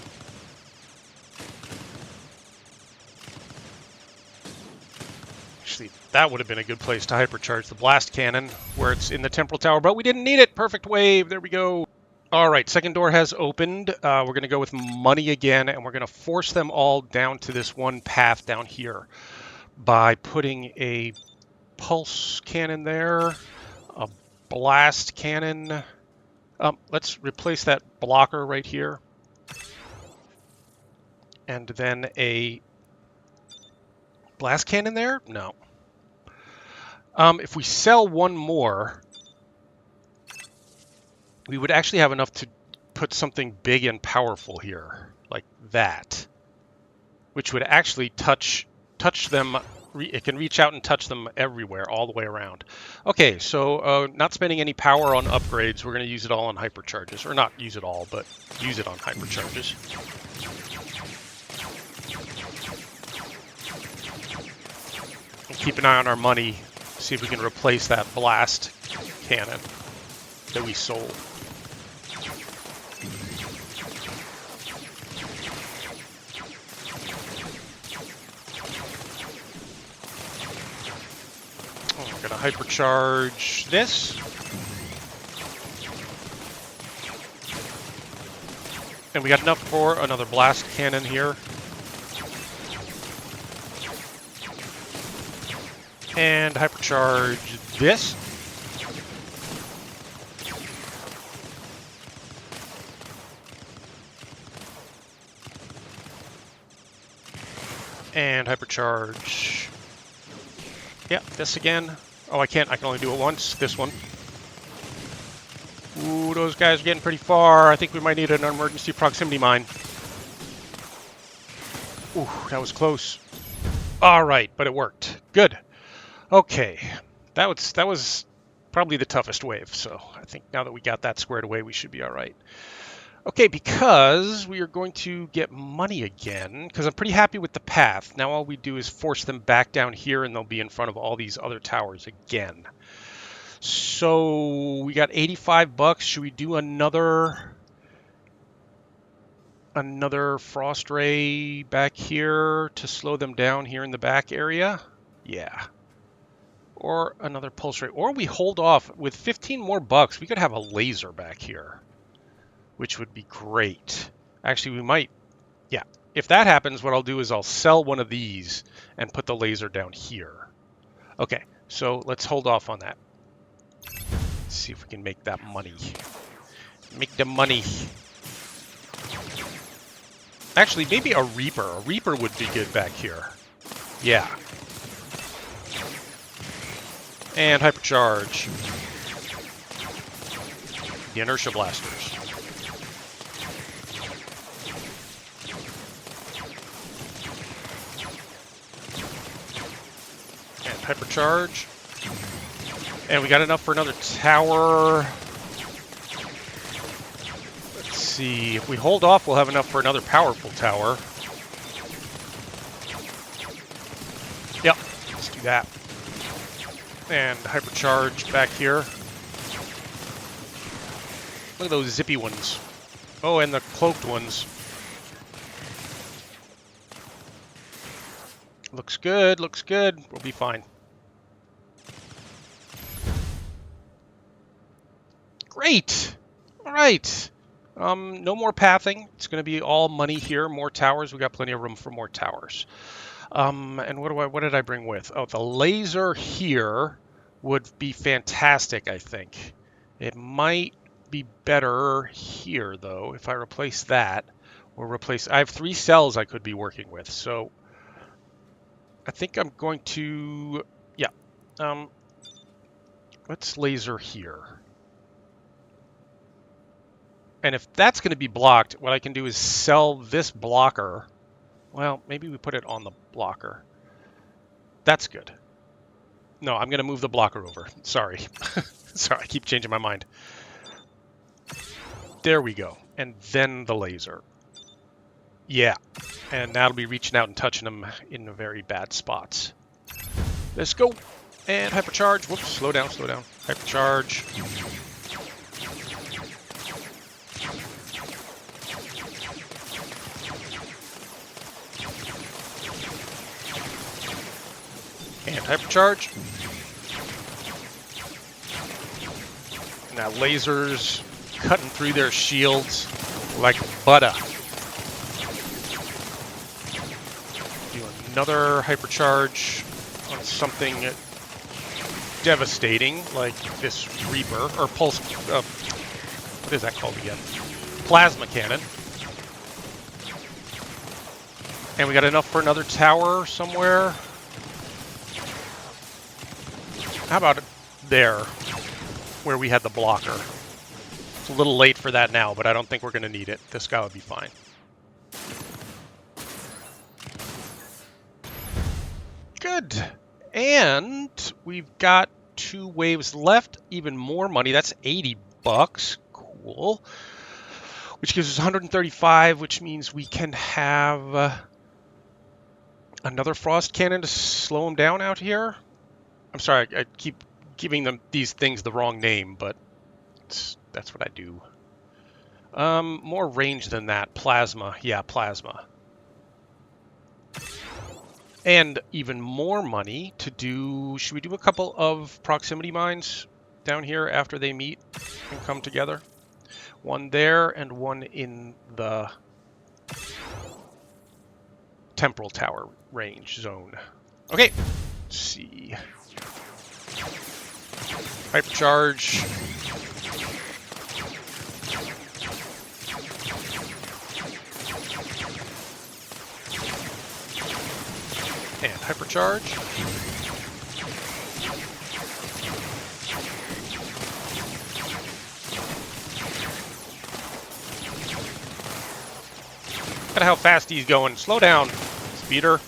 Actually, that would have been a good place to hypercharge the blast cannon where it's in the temporal tower, but we didn't need it. Perfect wave. There we go. All right, second door has opened. We're going to go with money again, and we're going to force them all down to this one path down here by putting a pulse cannon there, a blast cannon Let's replace that blocker right here. And then a blast cannon there? No. If we sell one more, we would actually have enough to put something big and powerful here, like that, which would actually touch them. It can reach out and touch them everywhere, all the way around. Okay, so not spending any power on upgrades. We're going to use it all on hypercharges. Or not use it all, but use it on hypercharges. And keep an eye on our money. See if we can replace that blast cannon that we sold. We're going to hypercharge this. And we got enough for another blast cannon here. And hypercharge this. And hypercharge. Yeah, this again. Oh, I can't. I can only do it once. This one. Ooh, those guys are getting pretty far. I think we might need an emergency proximity mine. Ooh, that was close. All right, but it worked. Good. Okay, that was probably the toughest wave. So I think now that we got that squared away, we should be all right. Okay, because we are going to get money again, because I'm pretty happy with the path. Now all we do is force them back down here, and they'll be in front of all these other towers again. So we got 85 bucks. Should we do another frost ray back here to slow them down here in the back area? Yeah. Or another pulse ray. Or we hold off. With 15 more bucks, we could have a laser back here, which would be great. Actually, we might. Yeah. If that happens, what I'll do is I'll sell one of these and put the laser down here. Okay, so let's hold off on that. Let's see if we can make that money. Make the money. Actually, maybe a Reaper. A Reaper would be good back here. Yeah. And hypercharge. The inertia blasters. And hypercharge. And we got enough for another tower. Let's see. If we hold off, we'll have enough for another powerful tower. Yep. Let's do that. And hypercharge back here. Look at those zippy ones. Oh, and the cloaked ones. Looks good, looks good. We'll be fine. Great! Alright. No more pathing. It's going to be all money here. More towers. We got plenty of room for more towers. And what did I bring with? Oh, the laser here would be fantastic, I think. It might be better here, though, if I replace that. Or replace... I have 3 cells I could be working with, so... I think I'm going to... Yeah. Let's laser here. And if that's going to be blocked, what I can do is sell this blocker. Well, maybe we put it on the blocker. That's good. No, I'm going to move the blocker over. Sorry. Sorry, I keep changing my mind. There we go. And then the laser. Yeah. And that'll be reaching out and touching them in very bad spots. Let's go. And hypercharge. Whoops, slow down, slow down. Hypercharge. And hypercharge. Now lasers cutting through their shields like butter. Do another hypercharge on something devastating like this Reaper or pulse What is that called again? Plasma cannon. And we got enough for another tower somewhere. How about there, where we had the blocker? It's a little late for that now, but I don't think we're going to need it. This guy would be fine. Good. And we've got 2 waves left, even more money. That's 80 bucks. Cool. Which gives us 135, which means we can have another frost cannon to slow them down out here. I'm sorry, I keep giving them these things the wrong name, but that's what I do. More range than that. Plasma. Yeah, plasma. And even more money to do... Should we do a couple of proximity mines down here after they meet and come together? One there and one in the temporal tower range zone. Okay, let's see. Hypercharge. And hypercharge. Look at how fast he's going. Slow down, speeder.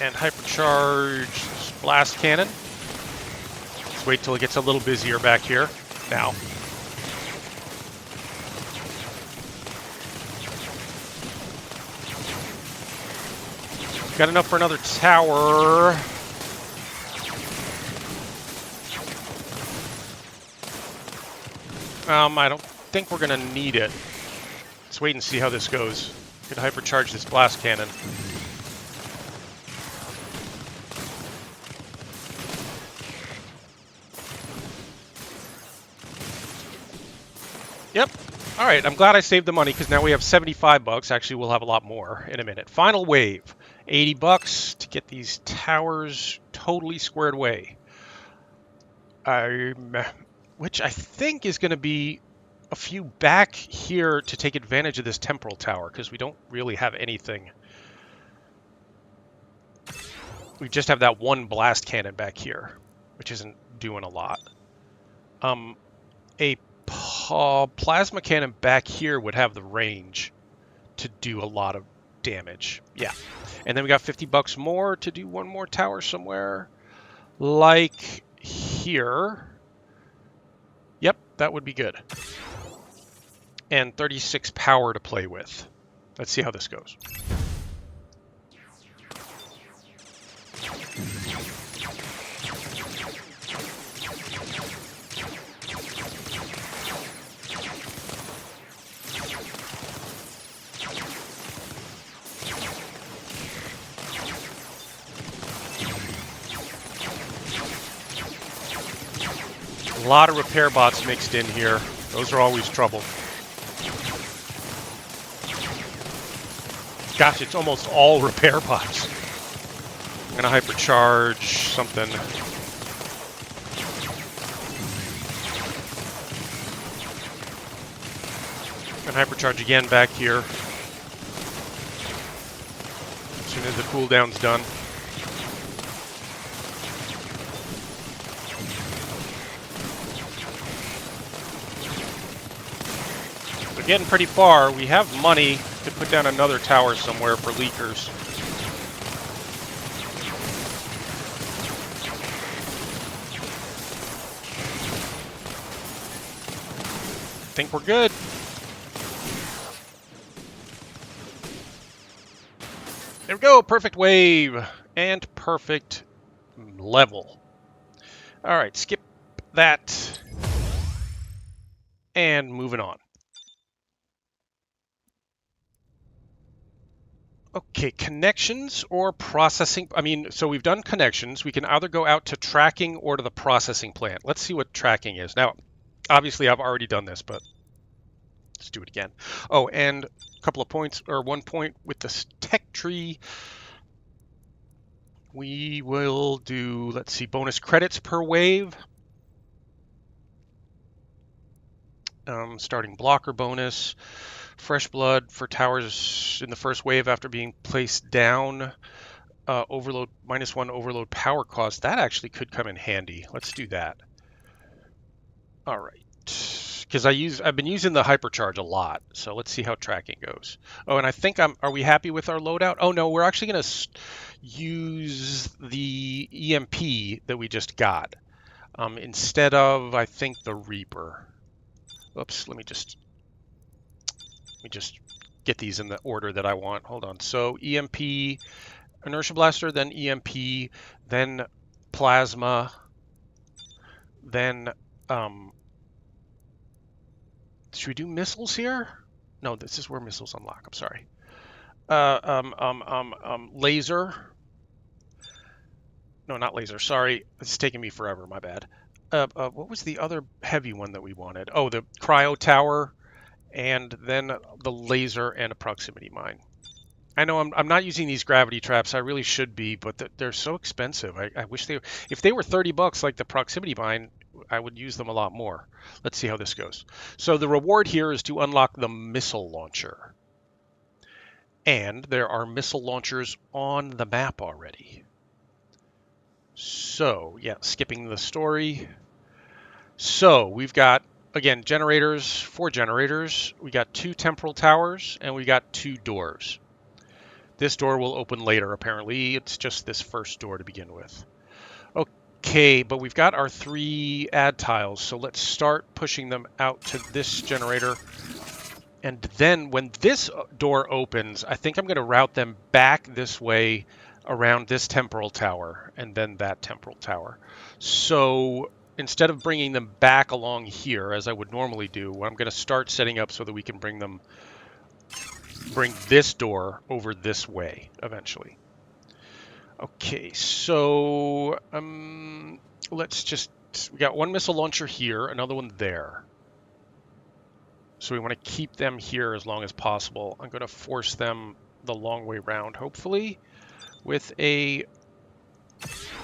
And hypercharge blast cannon. Let's wait till it gets a little busier back here. Now. Got enough for another tower. I don't think we're going to need it. Let's wait and see how this goes. Gonna hypercharge this blast cannon. Yep. All right, I'm glad I saved the money because now we have 75 bucks. Actually, we'll have a lot more in a minute. Final wave. 80 bucks to get these towers totally squared away. Which I think is going to be a few back here to take advantage of this temporal tower because we don't really have anything. We just have that one blast cannon back here, which isn't doing a lot. A plasma cannon back here would have the range to do a lot of damage. Yeah. And then we got 50 bucks more to do one more tower somewhere. Like here. Yep, that would be good. And 36 power to play with. Let's see how this goes. A lot of repair bots mixed in here. Those are always trouble. Gosh, it's almost all repair bots. I'm gonna hypercharge something. And hypercharge again back here. As soon as the cooldown's done. We're getting pretty far. We have money to put down another tower somewhere for leakers. I think we're good. There we go, perfect wave and perfect level. All right, skip that and moving on. Okay, connections or processing. I mean, so we've done connections. We can either go out to tracking or to the processing plant. Let's see what tracking is. Now, obviously, I've already done this, but let's do it again. Oh, and a couple of points, or 1 point with this tech tree. We will do, let's see, bonus credits per wave. Starting blocker bonus. Fresh blood for towers in the first wave after being placed down. Overload -1 overload power cost. That actually could come in handy. Let's do that. All right. Because I've been using the hypercharge a lot, so let's see how tracking goes. Oh, and I think are we happy with our loadout? Oh no, we're actually going to use the EMP that we just got instead of, I think, the Reaper. Oops, let me just get these in the order that I want. Hold on. So EMP, Inertia Blaster, then EMP, then Plasma, then should we do missiles here? No, this is where missiles unlock. I'm sorry. Laser. No, not laser. Sorry, it's taking me forever. My bad. What was the other heavy one that we wanted? Oh, the cryo tower, and then the laser and a proximity mine. I know I'm not using these gravity traps. I really should be, but they're so expensive. I wish if they were 30 bucks like the proximity mine, I would use them a lot more. Let's see how this goes. So the reward here is to unlock the missile launcher. And there are missile launchers on the map already. So, yeah, skipping the story. So, we've got, again, generators, 4 generators. We got 2 temporal towers, and we got 2 doors. This door will open later, apparently. It's just this first door to begin with. Okay, but we've got our 3 add tiles, so let's start pushing them out to this generator. And then when this door opens, I think I'm going to route them back this way around this temporal tower and then that temporal tower. So instead of bringing them back along here, as I would normally do, I'm going to start setting up so that we can bring this door over this way eventually. Okay, so we got 1 missile launcher here, another one there. So we want to keep them here as long as possible. I'm going to force them the long way round, hopefully, with a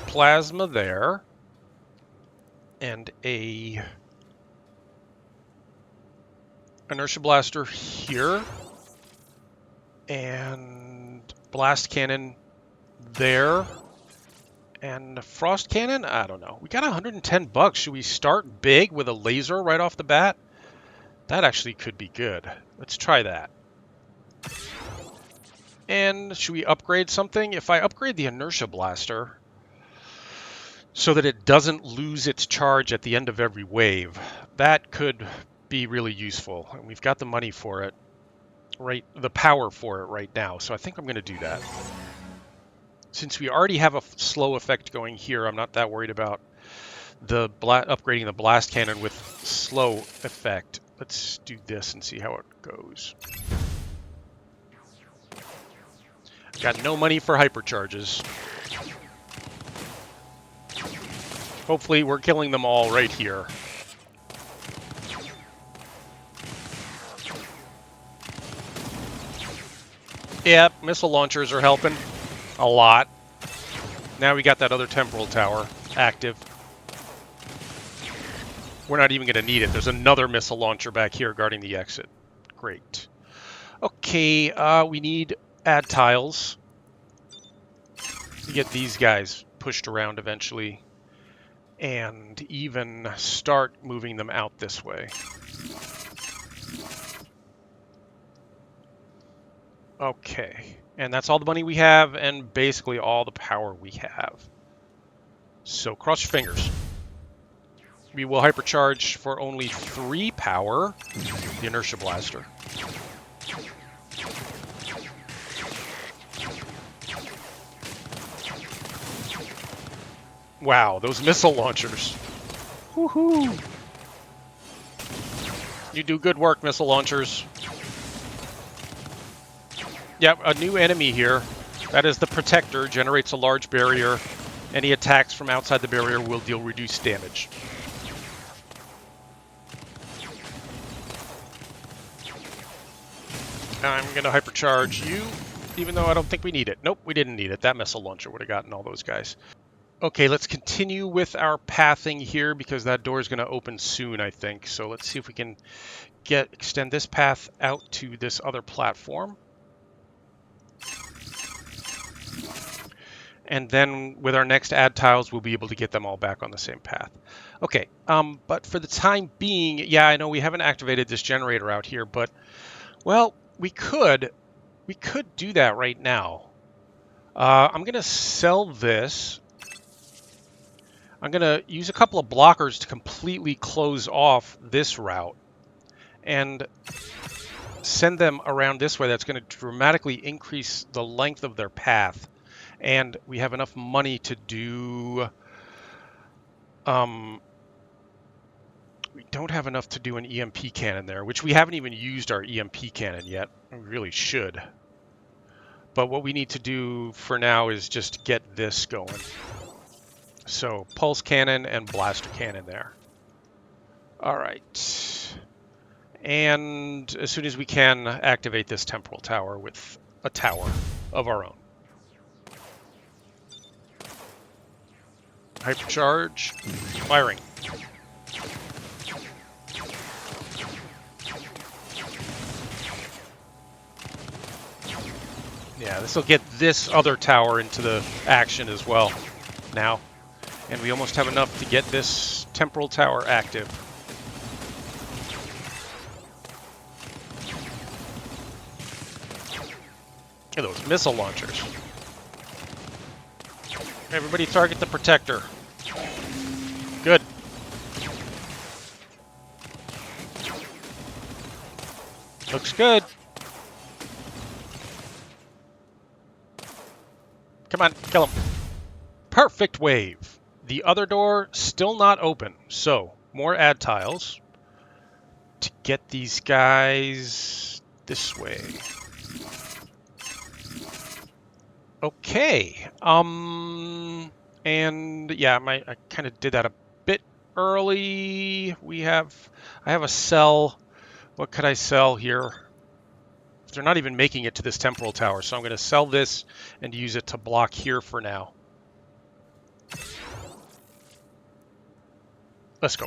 plasma there and a inertia blaster here and blast cannon there and frost cannon. I don't know. We got 110 bucks. Should we start big with a laser right off the bat? That actually could be good. Let's try that. And should we upgrade something? If I upgrade the inertia blaster so that it doesn't lose its charge at the end of every wave, that could be really useful. And we've got the money for it, the power for it right now. So I think I'm going to do that. Since we already have a slow effect going here, I'm not that worried about upgrading the blast cannon with slow effect. Let's do this and see how it goes. Got no money for hypercharges. Hopefully we're killing them all right here. Yep, missile launchers are helping a lot. Now we got that other temporal tower active. We're not even going to need it. There's another missile launcher back here guarding the exit. Great. Okay, we need add tiles to get these guys pushed around eventually and even start moving them out this way. Okay, and that's all the money we have and basically all the power we have. So cross your fingers. We will hypercharge for only 3 power, the inertia blaster. Wow, those missile launchers. Woohoo! You do good work, missile launchers. Yep, a new enemy here. That is the Protector, generates a large barrier. Any attacks from outside the barrier will deal reduced damage. I'm going to hypercharge you, even though I don't think we need it. Nope, we didn't need it. That missile launcher would have gotten all those guys. Okay, let's continue with our pathing here because that door is going to open soon, I think. So let's see if we can extend this path out to this other platform. And then with our next add tiles, we'll be able to get them all back on the same path. Okay, but for the time being, yeah, I know we haven't activated this generator out here, but, well, we could do that right now. I'm going to sell this. I'm going to use a couple of blockers to completely close off this route and send them around this way. That's going to dramatically increase the length of their path. And we have enough money to do... we don't have enough to do an EMP cannon there, which we haven't even used our EMP cannon yet. We really should. But what we need to do for now is just get this going. So, pulse cannon and blaster cannon there. All right. And as soon as we can, activate this temporal tower with a tower of our own. Hypercharge. Firing. Yeah, this will get this other tower into the action as well now. And we almost have enough to get this temporal tower active. Look at those missile launchers. Everybody target the protector. Good. Looks good. Come on, kill him. Perfect wave. The other door still not open. So, more add tiles to get these guys this way. Okay. And yeah, I kind of did that a bit early. I have a sell. What could I sell here? They're not even making it to this temporal tower, so I'm going to sell this and use it to block here for now. Let's go.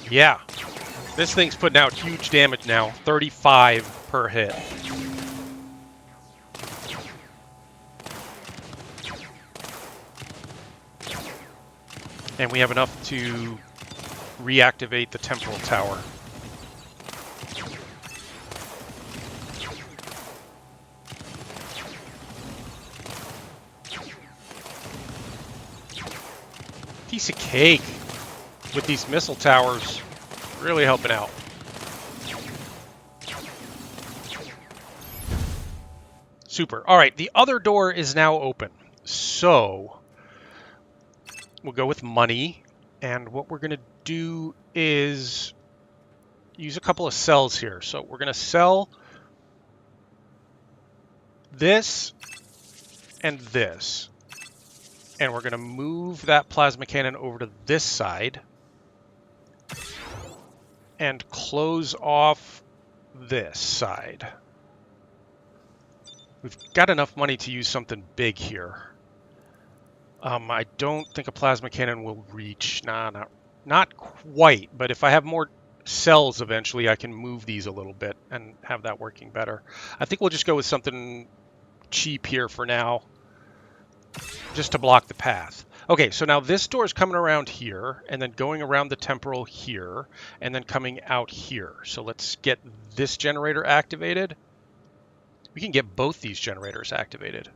Yeah. This thing's putting out huge damage now. 35 per hit. And we have enough to reactivate the temporal tower. Piece of cake with these missile towers. Really helping out. Super. All right, the other door is now open. So we'll go with money. And what we're going to do is use a couple of cells here. So we're going to sell this and this. And we're going to move that plasma cannon over to this side. And close off this side. We've got enough money to use something big here. I don't think a plasma cannon will reach. Nah, not quite. But if I have more cells eventually, I can move these a little bit and have that working better. I think we'll just go with something cheap here for now, just to block the path. Okay, so now this door is coming around here, and then going around the temporal here, and then coming out here. So let's get this generator activated. We can get both these generators activated,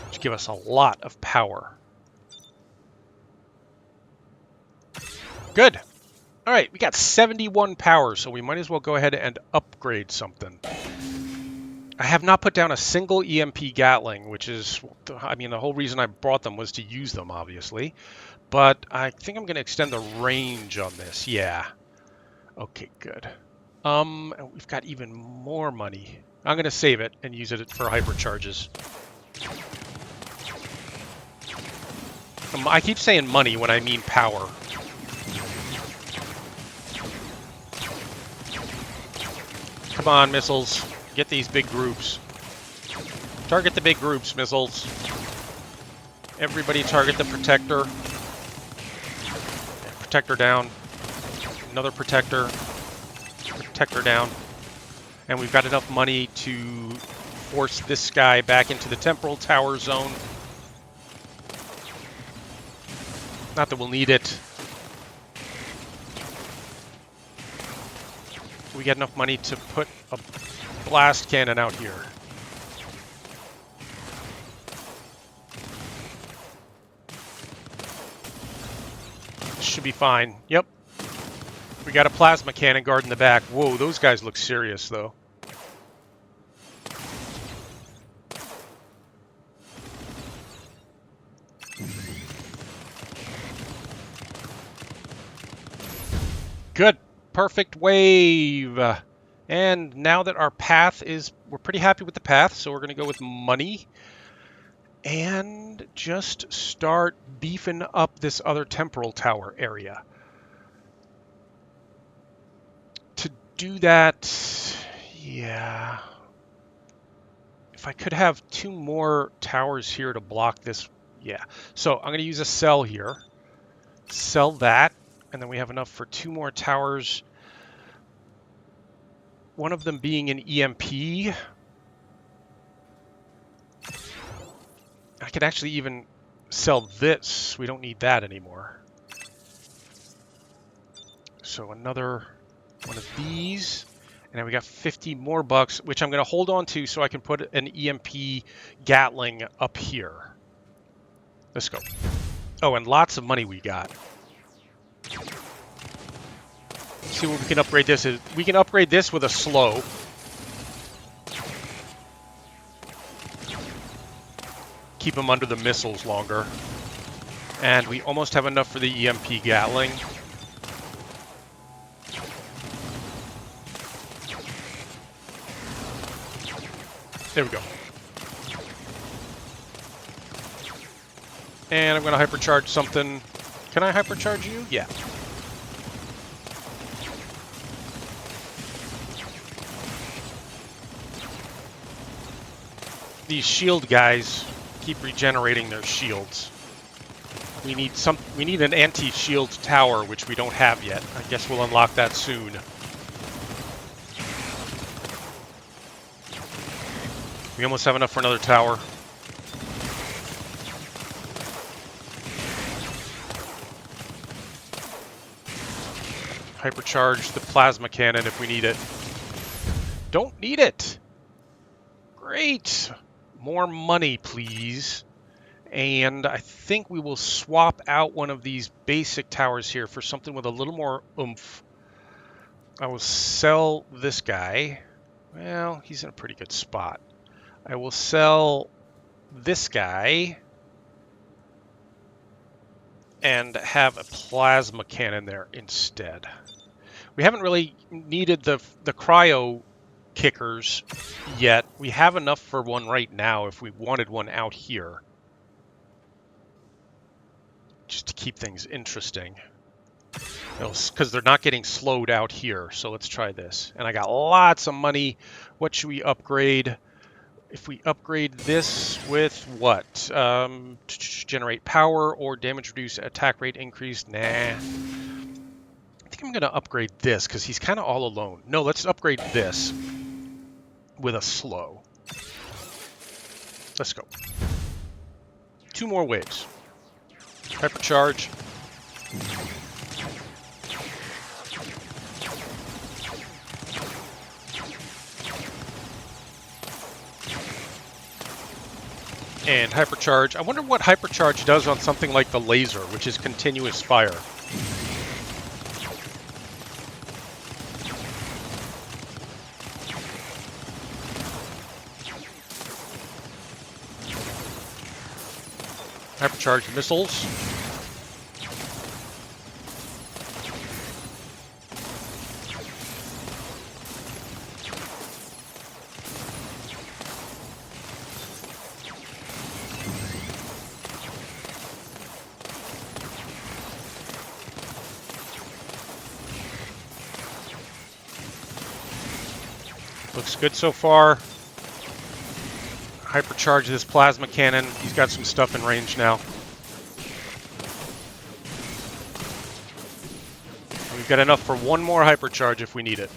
which give us a lot of power. Good. All right, we got 71 power, so we might as well go ahead and upgrade something. I have not put down a single EMP Gatling, which is, I mean, the whole reason I brought them was to use them, obviously. But I think I'm going to extend the range on this. Yeah. Okay, good. And we've got even more money. I'm going to save it and use it for hypercharges. I keep saying money when I mean power. Come on, missiles. Get these big groups. Target the big groups, missiles. Everybody target the protector. Protector down. Another protector. Protector down. And we've got enough money to force this guy back into the temporal tower zone. Not that we'll need it. We got enough money to put a blast cannon out here. Should be fine. Yep. We got a plasma cannon guard in the back. Whoa, those guys look serious, though. Good. Perfect wave. And now that our path is... We're pretty happy with the path, so we're going to go with money. And just start beefing up this other temporal tower area. To do that, yeah. If I could have 2 more towers here to block this, yeah. So I'm going to use a cell here. Sell that, and then we have enough for 2 more towers. One of them being an EMP. I could actually even sell this. We don't need that anymore. So another one of these. And then we got 50 more bucks, which I'm going to hold on to so I can put an EMP Gatling up here. Let's go. Oh, and lots of money we got. Let's see what we can upgrade this. We can upgrade this with a slow. Keep them under the missiles longer. And we almost have enough for the EMP Gatling. There we go. And I'm going to hypercharge something. Can I hypercharge you? Yeah. These shield guys keep regenerating their shields. We need an anti-shield tower, which we don't have yet. I guess we'll unlock that soon. We almost have enough for another tower. Hypercharge the plasma cannon if we need it. Don't need it! Great! More money, please. And I think we will swap out one of these basic towers here for something with a little more oomph. I will sell this guy. Well, he's in a pretty good spot. I will sell this guy and have a plasma cannon there instead. We haven't really needed the cryo kickers yet. We have enough for one right now if we wanted one out here. Just to keep things interesting. Because they're not getting slowed out here. So let's try this. And I got lots of money. What should we upgrade? If we upgrade this with what? Generate power or damage reduce, attack rate increase? Nah. I think I'm going to upgrade this because he's kind of all alone. No, let's upgrade this with a slow. Let's go. 2 more waves. Hypercharge. And hypercharge. I wonder what hypercharge does on something like the laser, which is continuous fire. Hypercharge missiles. Looks good so far. Hypercharge this plasma cannon. He's got some stuff in range now. We've got enough for one more hypercharge if we need it.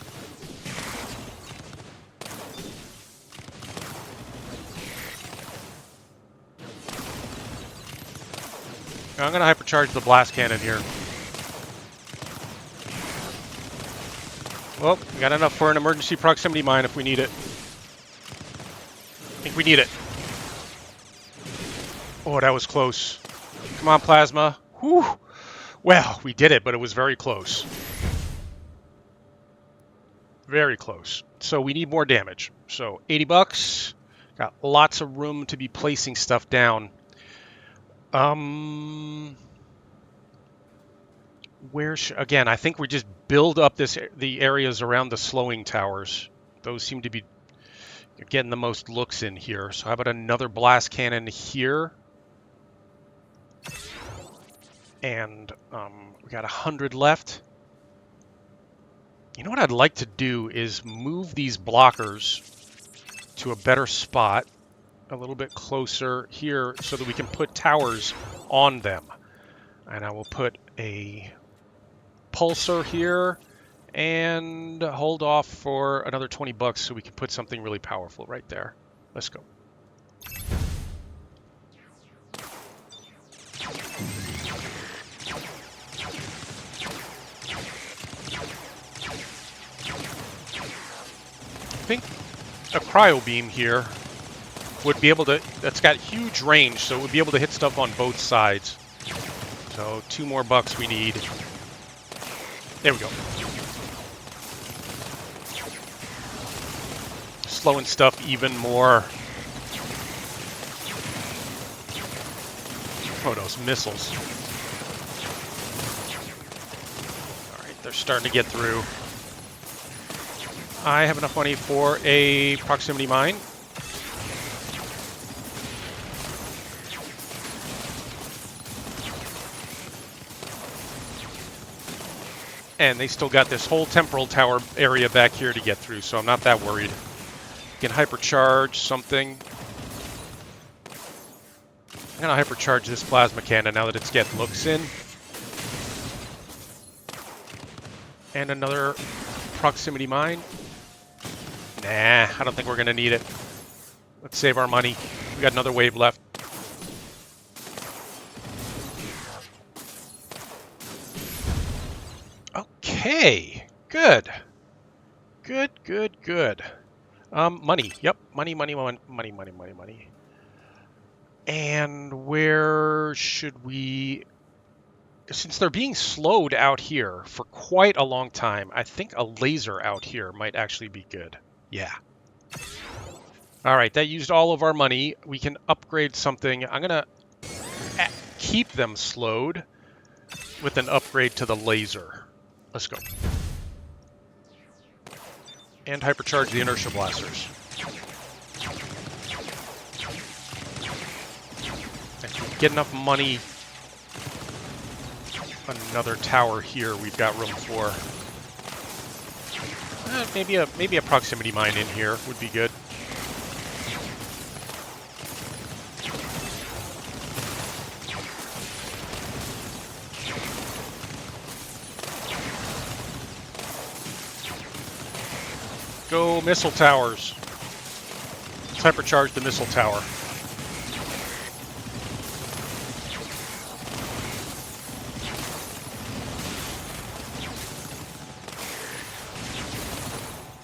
I'm going to hypercharge the blast cannon here. Well, we got enough for an emergency proximity mine if we need it. I think we need it. Oh, that was close. Come on, plasma. Whew. Well, we did it, but it was very close. Very close. So we need more damage. So 80 bucks. Got lots of room to be placing stuff down. Again, I think we just build up the areas around the slowing towers. Those seem to be getting the most looks in here. So how about another blast cannon here? And we got 100 left. You know what I'd like to do is move these blockers to a better spot, a little bit closer here, so that we can put towers on them. And I will put a pulsar here and hold off for another 20 bucks so we can put something really powerful right there. Let's go. I think a cryo beam here would be able to, that's got huge range, so it would be able to hit stuff on both sides. So 2 more bucks we need. There we go. Slowing stuff even more. Oh, those missiles. All right, they're starting to get through. I have enough money for a proximity mine. And they still got this whole temporal tower area back here to get through, so I'm not that worried. You can hypercharge something. I'm going to hypercharge this plasma cannon now that it's getting looks in. And another proximity mine. Nah, I don't think we're going to need it. Let's save our money. We got another wave left. Okay, good. Good. Money. Yep, money. And where should we... Since they're being slowed out here for quite a long time, I think a laser out here might actually be good. Yeah. All right, that used all of our money. We can upgrade something. I'm going to keep them slowed with an upgrade to the laser. Let's go. And hypercharge the inertia blasters. If we get enough money, another tower here we've got room for. Maybe a proximity mine in here would be good. Go missile towers. Let's hypercharge the missile tower.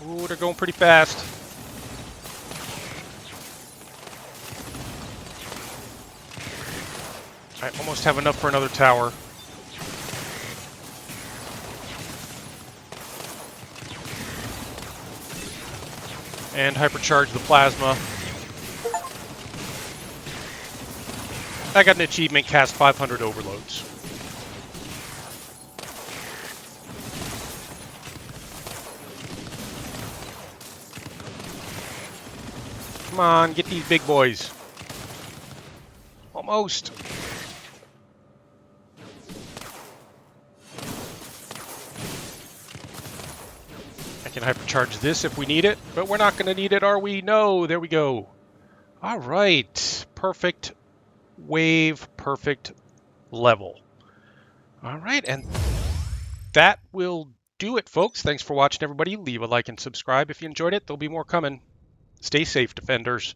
Ooh, they're going pretty fast. I almost have enough for another tower. And hypercharge the plasma. I got an achievement, cast 500 overloads. Come on, get these big boys. Almost. I can hypercharge this if we need it, but we're not going to need it, are we? No, there we go. All right, perfect wave, perfect level. All right, and that will do it, folks. Thanks for watching, everybody. Leave a like and subscribe if you enjoyed it. There'll be more coming. Stay safe, Defenders.